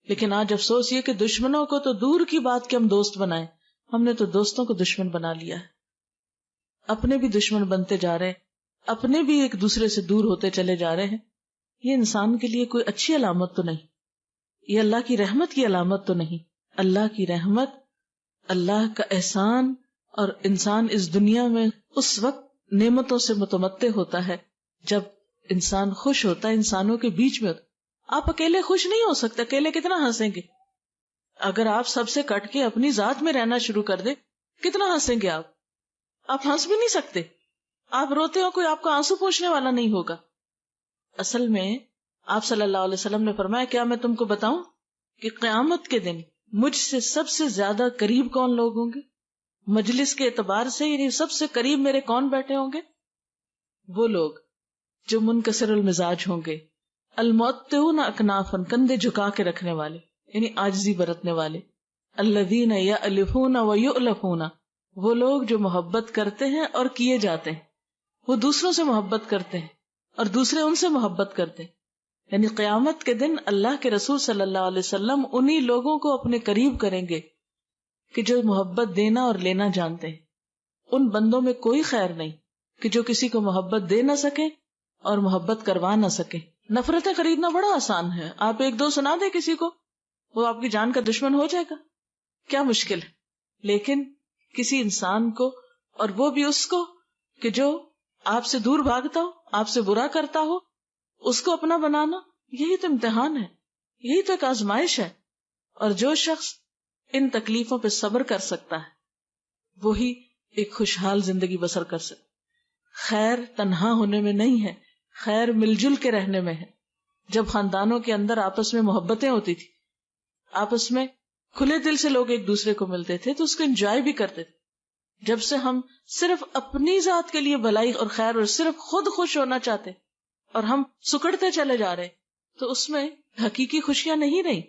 لیکن آج افسوس یہ کہ دشمنوں کو تو دور کی بات کہ ہم دوست بنائیں، ہم نے تو دوستوں کو دشمن بنا لیا ہے، اپنے بھی دشمن بنتے جا رہے ہیں، اپنے بھی ایک دوسرے سے دور ہوتے چلے جا رہے ہیں۔ یہ انسان کے لیے کوئی اچھی علامت تو نہیں، یہ اللہ کی رحمت کی علامت تو نہیں۔ اللہ کی رحمت، اللہ کا احسان، اور انسان اس دنیا میں اس وقت نعمتوں سے متمتع ہوتا ہے جب انسان خوش ہوتا ہے، انسانوں کے بیچ میں ہوتا۔ آپ اکیلے خوش نہیں ہو سکتے، اکیلے کتنا ہنسیں گے؟ اگر آپ سب سے کٹ کے اپنی ذات میں رہنا شروع کر دیں، کتنا ہنسیں گے آپ ہنس بھی نہیں سکتے۔ آپ روتے ہو، کوئی آپ کو آنسو پوچھنے والا نہیں ہوگا۔ اصل میں آپ صلی اللہ علیہ وسلم نے فرمایا، کیا میں تم کو بتاؤں کہ قیامت کے دن مجھ سے سب سے زیادہ قریب کون لوگ ہوں گے؟ مجلس کے اعتبار سے یعنی سب سے قریب میرے کون بیٹھے ہوں گے؟ وہ لوگ جو منکسر المزاج ہوں گے، المعطئون اکنافن، کندھے جھکا کے رکھنے والے یعنی عاجزی برتنے والے، الذین یألفون ویؤلفون، وہ لوگ جو محبت کرتے ہیں اور کیے جاتے ہیں، وہ دوسروں سے محبت کرتے ہیں اور دوسرے ان سے محبت کرتے ہیں۔ یعنی قیامت کے دن اللہ کے رسول صلی اللہ علیہ وسلم انہی لوگوں کو اپنے قریب کریں گے کہ جو محبت دینا اور لینا جانتے ہیں۔ ان بندوں میں کوئی خیر نہیں کہ جو کسی کو محبت دے نہ سکے اور محبت کروا نہ سکے۔ نفرتیں خریدنا بڑا آسان ہے، آپ ایک دو سنا دیں کسی کو، وہ آپ کی جان کا دشمن ہو جائے گا، کیا مشکل ہے۔ لیکن کسی انسان کو، اور وہ بھی اس کو کہ جو آپ سے دور بھاگتا ہو، آپ سے برا کرتا ہو، اس کو اپنا بنانا، یہی تو امتحان ہے، یہی تو ایک آزمائش ہے۔ اور جو شخص ان تکلیفوں پہ صبر کر سکتا ہے وہی ایک خوشحال زندگی بسر کر سکتا۔ خیر تنہا ہونے میں نہیں ہے، خیر مل جل کے رہنے میں ہے۔ جب خاندانوں کے اندر آپس میں محبتیں ہوتی تھی، آپس میں کھلے دل سے لوگ ایک دوسرے کو ملتے تھے تو اس کو انجوائے بھی کرتے تھے۔ جب سے ہم صرف اپنی ذات کے لیے بھلائی اور خیر اور صرف خود خوش ہونا چاہتے اور ہم سکڑتے چلے جا رہے تو اس میں حقیقی خوشیاں نہیں رہی۔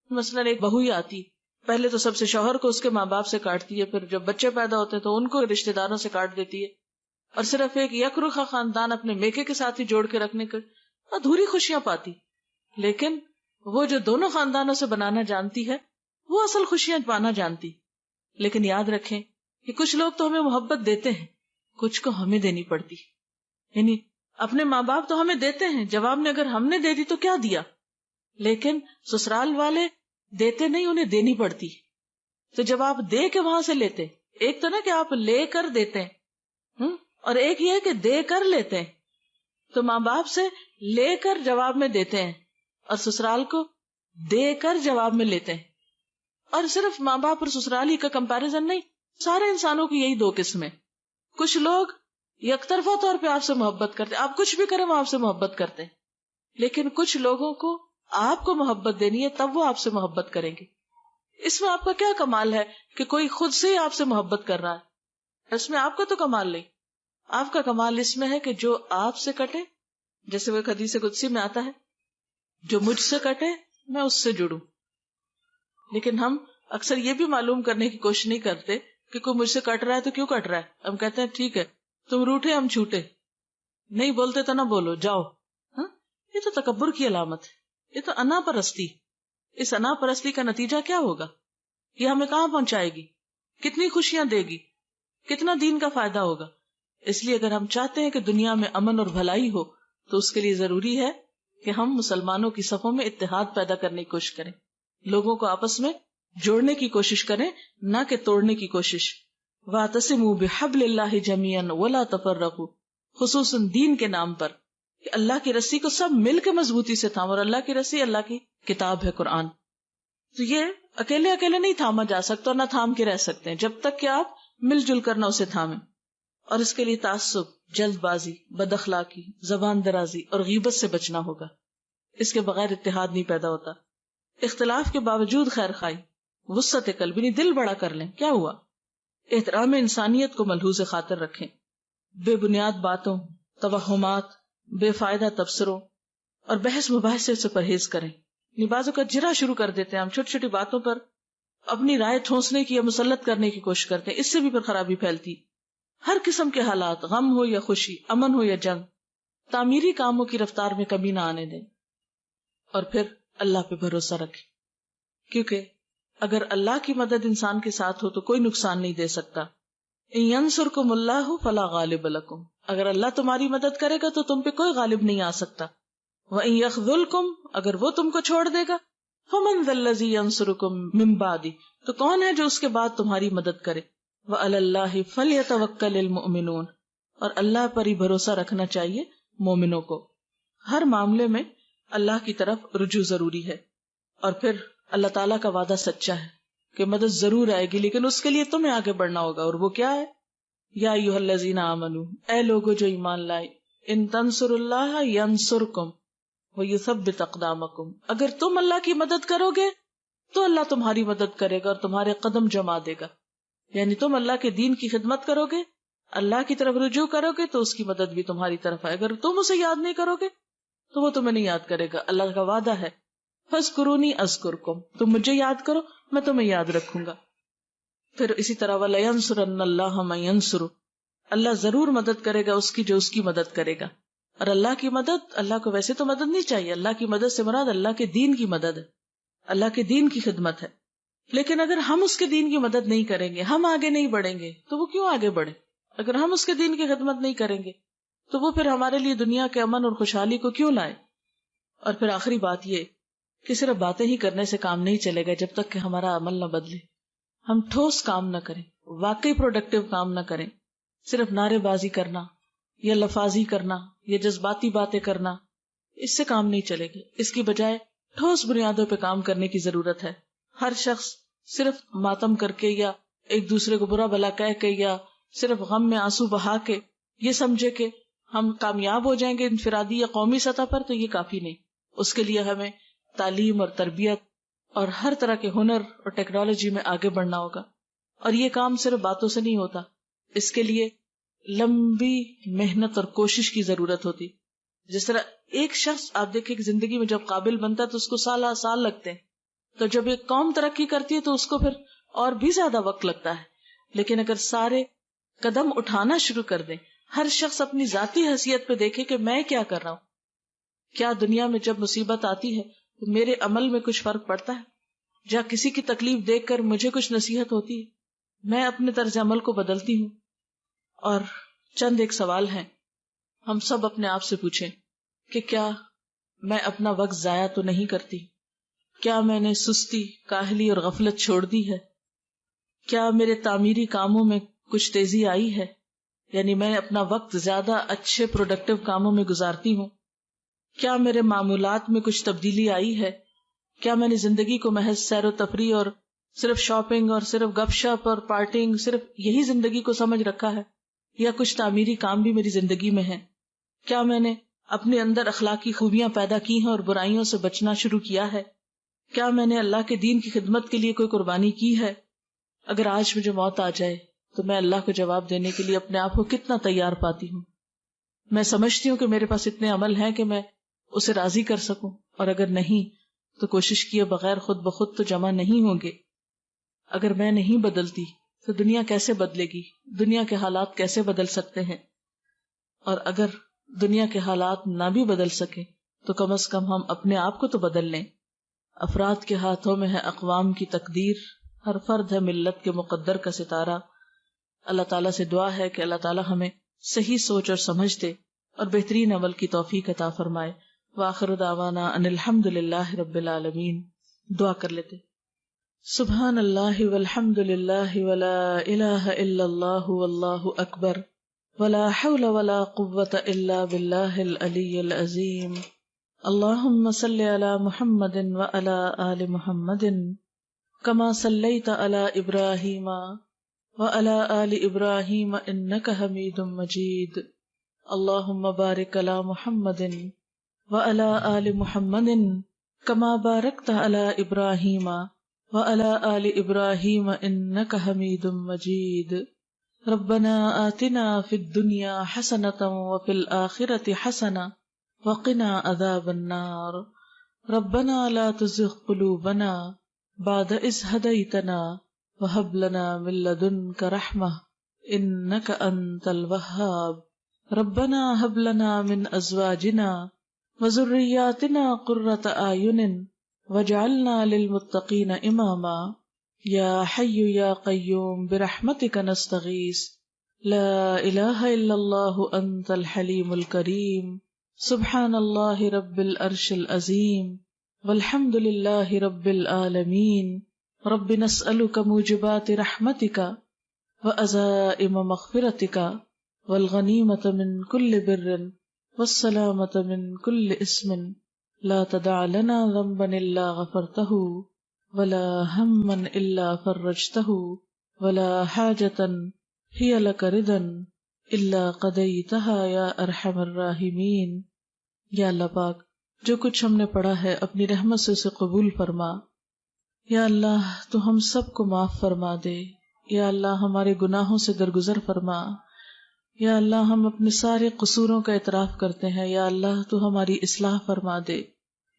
مثلا ایک بہو ہی آتی، پہلے تو سب سے شوہر کو اس کے ماں باپ سے کاٹتی ہے، پھر جب بچے پیدا ہوتے ہیں تو ان کو رشتہ داروں سے کاٹ دیتی ہے، اور صرف ایک یک رخا خاندان اپنے میکے کے ساتھ ہی جوڑ کے رکھنے کا ادھوری خوشیاں پاتی۔ لیکن وہ جو دونوں خاندانوں سے بنانا جانتی ہے وہ اصل خوشیاں پانا جانتی۔ لیکن یاد رکھیں کہ کچھ لوگ تو ہمیں محبت دیتے ہیں، کچھ کو ہمیں دینی پڑتی۔ یعنی اپنے ماں باپ تو ہمیں دیتے ہیں، جواب میں اگر ہم نے دے دی تو کیا دیا، لیکن سسرال والے دیتے نہیں، انہیں دینی پڑتی۔ تو جب آپ دے کے وہاں سے لیتے، ایک تو نا کہ آپ لے کر دیتے ہیں، اور ایک یہ کہ دے کر لیتے ہیں، تو ماں باپ سے لے کر جواب میں دیتے ہیں اور سسرال کو دے کر جواب میں لیتے ہیں۔ اور صرف ماں باپ اور سسرال ہی کا کمپیریزن نہیں، سارے انسانوں کی یہی دو قسمیں۔ کچھ لوگ یک طرفہ طور پہ آپ سے محبت کرتے، آپ کچھ بھی کریں وہ آپ سے محبت کرتے ہیں، لیکن کچھ لوگوں کو آپ کو محبت دینی ہے تب وہ آپ سے محبت کریں گے۔ اس میں آپ کا کیا کمال ہے کہ کوئی خود سے ہی آپ سے محبت کر رہا ہے، اس میں آپ کا تو کمال نہیں۔ آپ کا کمال اس میں ہے کہ جو آپ سے کٹے، جیسے وہ حدیث قدسی میں آتا ہے جو مجھ سے کٹے میں اس سے جڑوں. لیکن ہم اکثر یہ بھی معلوم کرنے کی کوشش نہیں کرتے کہ کوئی مجھ سے کٹ رہا ہے تو کیوں کٹ رہا ہے. ہم کہتے ہیں ٹھیک ہے تم روٹھے ہم چھوٹے, نہیں بولتے تو نہ بولو جاؤ. یہ تو تکبر کی علامت ہے, یہ تو انا پرستی. اس انا پرستی کا نتیجہ کیا ہوگا؟ یہ ہمیں کہاں پہنچائے گی؟ کتنی خوشیاں دے گی؟ کتنا دین کا فائدہ ہوگا؟ اس لیے اگر ہم چاہتے ہیں کہ دنیا میں امن اور بھلائی ہو تو اس کے لیے ضروری ہے کہ ہم مسلمانوں کی صفوں میں اتحاد پیدا کرنے کی کوشش کریں, لوگوں کو آپس میں جوڑنے کی کوشش کریں, نہ کہ توڑنے کی کوشش. وَاعْتَصِمُوا بِحَبْلِ اللَّهِ جَمِيعًا وَلَا تَفَرَّقُوا, خصوصاً دین کے نام پر کہ اللہ کی رسی کو سب مل کے مضبوطی سے تھام, اور اللہ کی رسی اللہ کی کتاب ہے قرآن. تو یہ اکیلے اکیلے نہیں تھاما جا سکتا اور نہ تھام کے رہ سکتے ہیں جب تک کہ آپ مل جل کر نہ اسے تھامیں. اور اس کے لیے تعصب, جلد بازی, بد اخلاقی, زبان درازی اور غیبت سے بچنا ہوگا. اس کے بغیر اتحاد نہیں پیدا ہوتا. اختلاف کے باوجود خیر خواہی, وسعت قلب, یعنی دل بڑا کر لیں, کیا ہوا؟ احترام انسانیت کو ملحوظ خاطر رکھیں. بے بنیاد باتوں, توہمات, بے فائدہ تبصروں اور بحث مباحثے سے پرہیز کریں. بعضوں کا جرا شروع کر دیتے ہیں ہم چھوٹی چھوٹی باتوں پر اپنی رائے ٹھونسنے کی یا مسلط کرنے کی کوشش کرتے ہیں, اس سے بھی پھر خرابی پھیلتی. ہر قسم کے حالات, غم ہو یا خوشی, امن ہو یا جنگ, تعمیری کاموں کی رفتار میں کمی نہ آنے دیں. اور پھر اللہ پہ بھروسہ رکھیں, کیونکہ اگر اللہ کی مدد انسان کے ساتھ ہو تو کوئی نقصان نہیں دے سکتا. ان ینصرکم اللہ فلا غالب لکم, اگر اللہ تمہاری مدد کرے گا تو تم پہ کوئی غالب نہیں آ سکتا. وَإِن يَخْذُلْكُمْ, اگر وہ تم کو چھوڑ دے گا, فَمَنْ ذَا الَّذِي يَنصُرُكُمْ مِنْ بَعْدِهِ, تو کون ہے جو اس کے بعد تمہاری مدد کرے. وَعَلَى اللَّهِ فَلْيَتَوَكَّلِ الْمُؤْمِنُونَ, اور اللہ پر ہی بھروسہ رکھنا چاہیے مومنوں کو. ہر معاملے میں اللہ کی طرف رجوع ضروری ہے. اور پھر اللہ تعالیٰ کا وعدہ سچا ہے کہ مدد ضرور آئے گی, لیکن اس کے لیے تمہیں آگے بڑھنا ہوگا. اور وہ کیا ہے؟ یا ایھا الذین آمنوا, اے لوگو جو ایمان لائے, ان تنصروا اللہ ینصرکم وَيُثَبِّتْ أَقْدَامَكُمْ, اگر تم اللہ کی مدد کرو گے تو اللہ تمہاری مدد کرے گا اور تمہارے قدم جما دے گا. یعنی تم اللہ کے دین کی خدمت کرو گے, اللہ کی طرف رجوع کرو گے تو اس کی مدد بھی تمہاری طرف آئے. اگر تم اسے یاد نہیں کرو گے تو وہ تمہیں نہیں یاد کرے گا. اللہ کا وعدہ ہے فَاذْكُرُونِي أَذْكُرْكُمْ, تم مجھے یاد کرو میں تمہیں یاد رکھوں گا. پھر اسی طرح وَلَيَنْصُرَنَّ اللَّهَ مَن يَنْصُرُهُ, اللہ ضرور مدد کرے گا اس کی جو اس کی مدد کرے گا. اور اللہ کی مدد, اللہ کو ویسے تو مدد نہیں چاہیے, اللہ کی مدد سے مراد اللہ کے دین کی مدد ہے, اللہ کے دین کی خدمت ہے. لیکن اگر ہم اس کے دین کی مدد نہیں کریں گے, ہم آگے نہیں بڑھیں گے, تو وہ کیوں آگے بڑھے؟ اگر ہم اس کے دین کی خدمت نہیں کریں گے تو وہ پھر ہمارے لیے دنیا کے امن اور خوشحالی کو کیوں لائے؟ اور پھر آخری بات یہ کہ صرف باتیں ہی کرنے سے کام نہیں چلے گا جب تک کہ ہمارا عمل نہ بدلے. ہم ٹھوس کام نہ کریں, واقعی پروڈکٹیو کام نہ کریں. صرف نعرے بازی کرنا یا لفاظی کرنا یا جذباتی باتیں کرنا, اس سے کام نہیں چلے گا. اس کی بجائے ٹھوس بنیادوں پہ کام کرنے کی ضرورت ہے. ہر شخص صرف ماتم کر کے یا ایک دوسرے کو برا بھلا کہہ کے یا صرف غم میں آنسو بہا کے یہ سمجھے کہ ہم کامیاب ہو جائیں گے انفرادی یا قومی سطح پر, تو یہ کافی نہیں. اس کے لیے ہمیں تعلیم اور تربیت اور ہر طرح کے ہنر اور ٹیکنالوجی میں آگے بڑھنا ہوگا. اور یہ کام صرف باتوں سے نہیں ہوتا, اس کے لیے لمبی محنت اور کوشش کی ضرورت ہوتی. جس طرح ایک شخص آپ دیکھیں کہ زندگی میں جب قابل بنتا ہے تو اس کو سال لگتے ہیں, تو جب ایک قوم ترقی کرتی ہے تو اس کو پھر اور بھی زیادہ وقت لگتا ہے. لیکن اگر سارے قدم اٹھانا شروع کر دیں, ہر شخص اپنی ذاتی حیثیت پہ دیکھے کہ میں کیا کر رہا ہوں, کیا دنیا میں جب مصیبت آتی ہے تو میرے عمل میں کچھ فرق پڑتا ہے, جہاں کسی کی تکلیف دیکھ کر مجھے کچھ نصیحت ہوتی ہے, میں اپنے طرز عمل کو بدلتی ہوں. اور چند ایک سوال ہیں, ہم سب اپنے آپ سے پوچھیں کہ کیا میں اپنا وقت ضائع تو نہیں کرتی؟ کیا میں نے سستی, کاہلی اور غفلت چھوڑ دی ہے؟ کیا میرے تعمیری کاموں میں کچھ تیزی آئی ہے؟ یعنی میں اپنا وقت زیادہ اچھے پروڈکٹیو کاموں میں گزارتی ہوں؟ کیا میرے معمولات میں کچھ تبدیلی آئی ہے؟ کیا میں نے زندگی کو محض سیر و تفریح اور صرف شاپنگ اور صرف گپ شپ اور پارٹنگ, صرف یہی زندگی کو سمجھ رکھا ہے, یا کچھ تعمیری کام بھی میری زندگی میں ہے؟ کیا میں نے اپنے اندر اخلاقی خوبیاں پیدا کی ہیں اور برائیوں سے بچنا شروع کیا ہے؟ کیا میں نے اللہ کے دین کی خدمت کے لیے کوئی قربانی کی ہے؟ اگر آج مجھے موت آ جائے تو میں اللہ کو جواب دینے کے لیے اپنے آپ کو کتنا تیار پاتی ہوں؟ میں سمجھتی ہوں کہ میرے پاس اتنے عمل ہیں کہ میں اسے راضی کر سکوں، اور اگر نہیں تو کوشش کیے بغیر خود بخود تو جمع نہیں ہوں گے۔ اگر میں نہیں بدلتی تو دنیا کیسے بدلے گی؟ دنیا کے حالات کیسے بدل سکتے ہیں؟ اور اگر دنیا کے حالات نہ بھی بدل سکیں تو کم از کم ہم اپنے آپ کو تو بدل لیں۔ افراد کے ہاتھوں میں ہے اقوام کی تقدیر، ہر فرد ہے ملت کے مقدر کا ستارہ۔ اللہ تعالیٰ سے دعا ہے کہ اللہ تعالیٰ ہمیں صحیح سوچ اور سمجھ دے اور بہترین عمل کی توفیق عطا فرمائے۔ وآخر دعوانا ان الحمد للہ رب العالمین۔ دعا کر لیتے۔ سبحان اللہ والحمد للہ ولا الہ الا اللہ واللہ اکبر ولا حول ولا قوة الا باللہ العلی العظیم۔ اللہم صل علی محمد وعلی آل محمد کما صلیت علی ابراہیم وعلی آل ابراہیم انک حمید مجید۔ اللہم بارک علی محمد وعلی آل محمد کما بارکت علی ابراہیم وعلی آل ابراہیم انک حمید مجید۔ ربنا آتنا فی الدنیا حسنۃ وفی الآخرۃ حسنۃ وقنا عذاب النار۔ ربنا لا تزغ قلوبنا بعد اذ ہدیتنا وہب لنا من لدنک رحمۃ انک انت الوہاب۔ ربنا ہب لنا من ازواجنا وذریاتنا قرۃ اعین واجعلنا للمتقین اماما۔ یا حی یا قیوم برحمتک نستغیث، لا الہ الا اللہ انت الحلیم الکریم۔ سبحان اللہ رب العرش العظیم والحمد للہ رب العالمین۔ رب نسألک موجبات رحمتک وعزائم مغفرتک والغنیمۃ من کل بر والسلامۃ من کل اسم، لا تدع لنا ذنبا الا غفرتہ ولا ہما الا فرجتہ ولا حاجۃ ہی لک رضا الا قضیتہا یا ارحم الراحمین۔ یا اللہ پاک، جو کچھ ہم نے پڑھا ہے اپنی رحمت سے اسے قبول فرما۔ یا اللہ تو ہم سب کو معاف فرما دے۔ یا اللہ ہمارے گناہوں سے درگزر فرما۔ یا اللہ ہم اپنے سارے قصوروں کا اعتراف کرتے ہیں، یا اللہ تو ہماری اصلاح فرما دے۔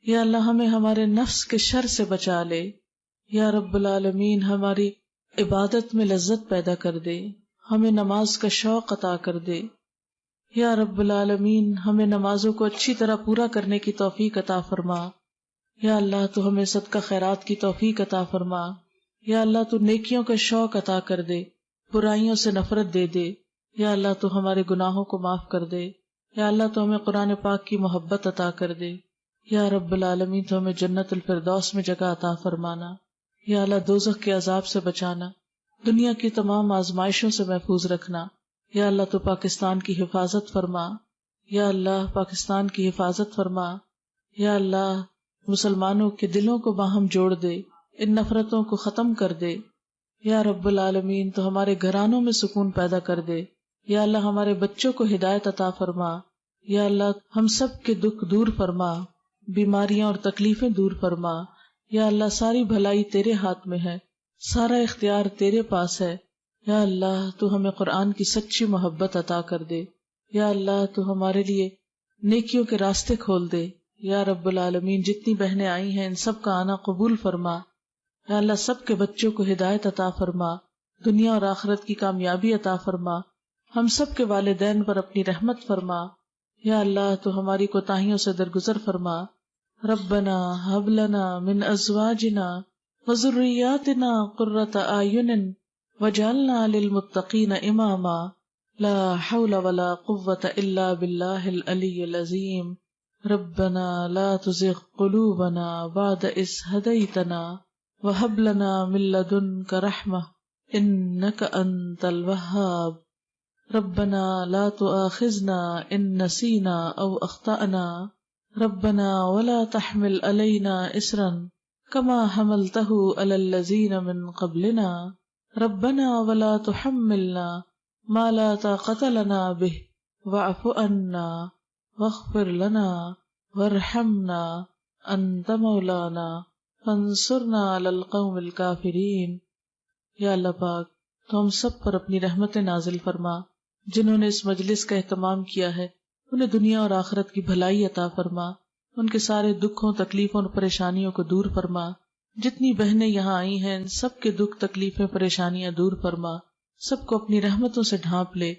یا اللہ ہمیں ہمارے نفس کے شر سے بچا لے۔ یا رب العالمین ہماری عبادت میں لذت پیدا کر دے، ہمیں نماز کا شوق عطا کر دے۔ یا رب العالمین ہمیں نمازوں کو اچھی طرح پورا کرنے کی توفیق عطا فرما۔ یا اللہ تو ہمیں صدقہ خیرات کی توفیق عطا فرما۔ یا اللہ تو نیکیوں کا شوق عطا کر دے، برائیوں سے نفرت دے دے۔ یا اللہ تو ہمارے گناہوں کو معاف کر دے۔ یا اللہ تو ہمیں قرآن پاک کی محبت عطا کر دے۔ یا رب العالمین تو ہمیں جنت الفردوس میں جگہ عطا فرمانا۔ یا اللہ دوزخ کے عذاب سے بچانا، دنیا کی تمام آزمائشوں سے محفوظ رکھنا۔ یا اللہ تو پاکستان کی حفاظت فرما۔ یا اللہ پاکستان کی حفاظت فرما۔ یا اللہ مسلمانوں کے دلوں کو باہم جوڑ دے، ان نفرتوں کو ختم کر دے۔ یا رب العالمین تو ہمارے گھرانوں میں سکون پیدا کر دے۔ یا اللہ ہمارے بچوں کو ہدایت عطا فرما۔ یا اللہ ہم سب کے دکھ دور فرما، بیماریاں اور تکلیفیں دور فرما۔ یا اللہ ساری بھلائی تیرے ہاتھ میں ہے، سارا اختیار تیرے پاس ہے۔ یا اللہ تو ہمیں قرآن کی سچی محبت عطا کر دے۔ یا اللہ تو ہمارے لیے نیکیوں کے راستے کھول دے۔ یا رب العالمین جتنی بہنیں آئی ہیں ان سب کا آنا قبول فرما۔ یا اللہ سب کے بچوں کو ہدایت عطا فرما، دنیا اور آخرت کی کامیابی عطا فرما۔ ہم سب کے والدین پر اپنی رحمت فرما۔ یا اللہ تو ہماری کوتاہیوں سے درگزر فرما۔ ربنا ہب لنا من ازواجنا وذریاتنا قرۃ اعین واجعلنا للمتقین اماما۔ لا حول ولا قوة الا باللہ العلی العظیم۔ ربنا لا تزغ قلوبنا بعد اذ ہدیتنا وہب لنا من لدنک رحمۃ انک انت الوہاب۔ ربنا لا تؤاخذنا ان نسینا او اخطأنا ربنا ولا تحمل علینا اصرا کما حملته علی الذین من قبلنا ربنا ولا تحملنا ما لا طاقت لنا به واعف عنا واغفر لنا وارحمنا انت مولانا فانصرنا علی القوم الکافرین۔ یا اللہ پاک تو ہم سب پر اپنی رحمت نازل فرما۔ جنہوں نے اس مجلس کا اہتمام کیا ہے انہیں دنیا اور آخرت کی بھلائی عطا فرما، ان کے سارے دکھوں تکلیفوں اور پریشانیوں کو دور فرما، جتنی بہنیں یہاں آئی ہیں ان سب کے دکھ تکلیفیں پریشانیاں دور فرما، سب کو اپنی رحمتوں سے ڈھانپ لے۔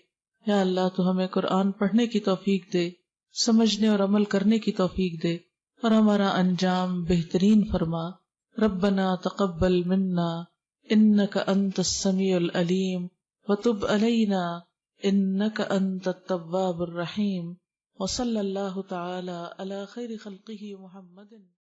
یا اللہ تو ہمیں قرآن پڑھنے کی توفیق دے، سمجھنے اور عمل کرنے کی توفیق دے، اور ہمارا انجام بہترین فرما۔ ربنا تقبل منا انک انت السمیع العلیم وتب علینا انک انت التواب الرحیم، وصلی اللہ تعالی علی خیر خلقہ محمد۔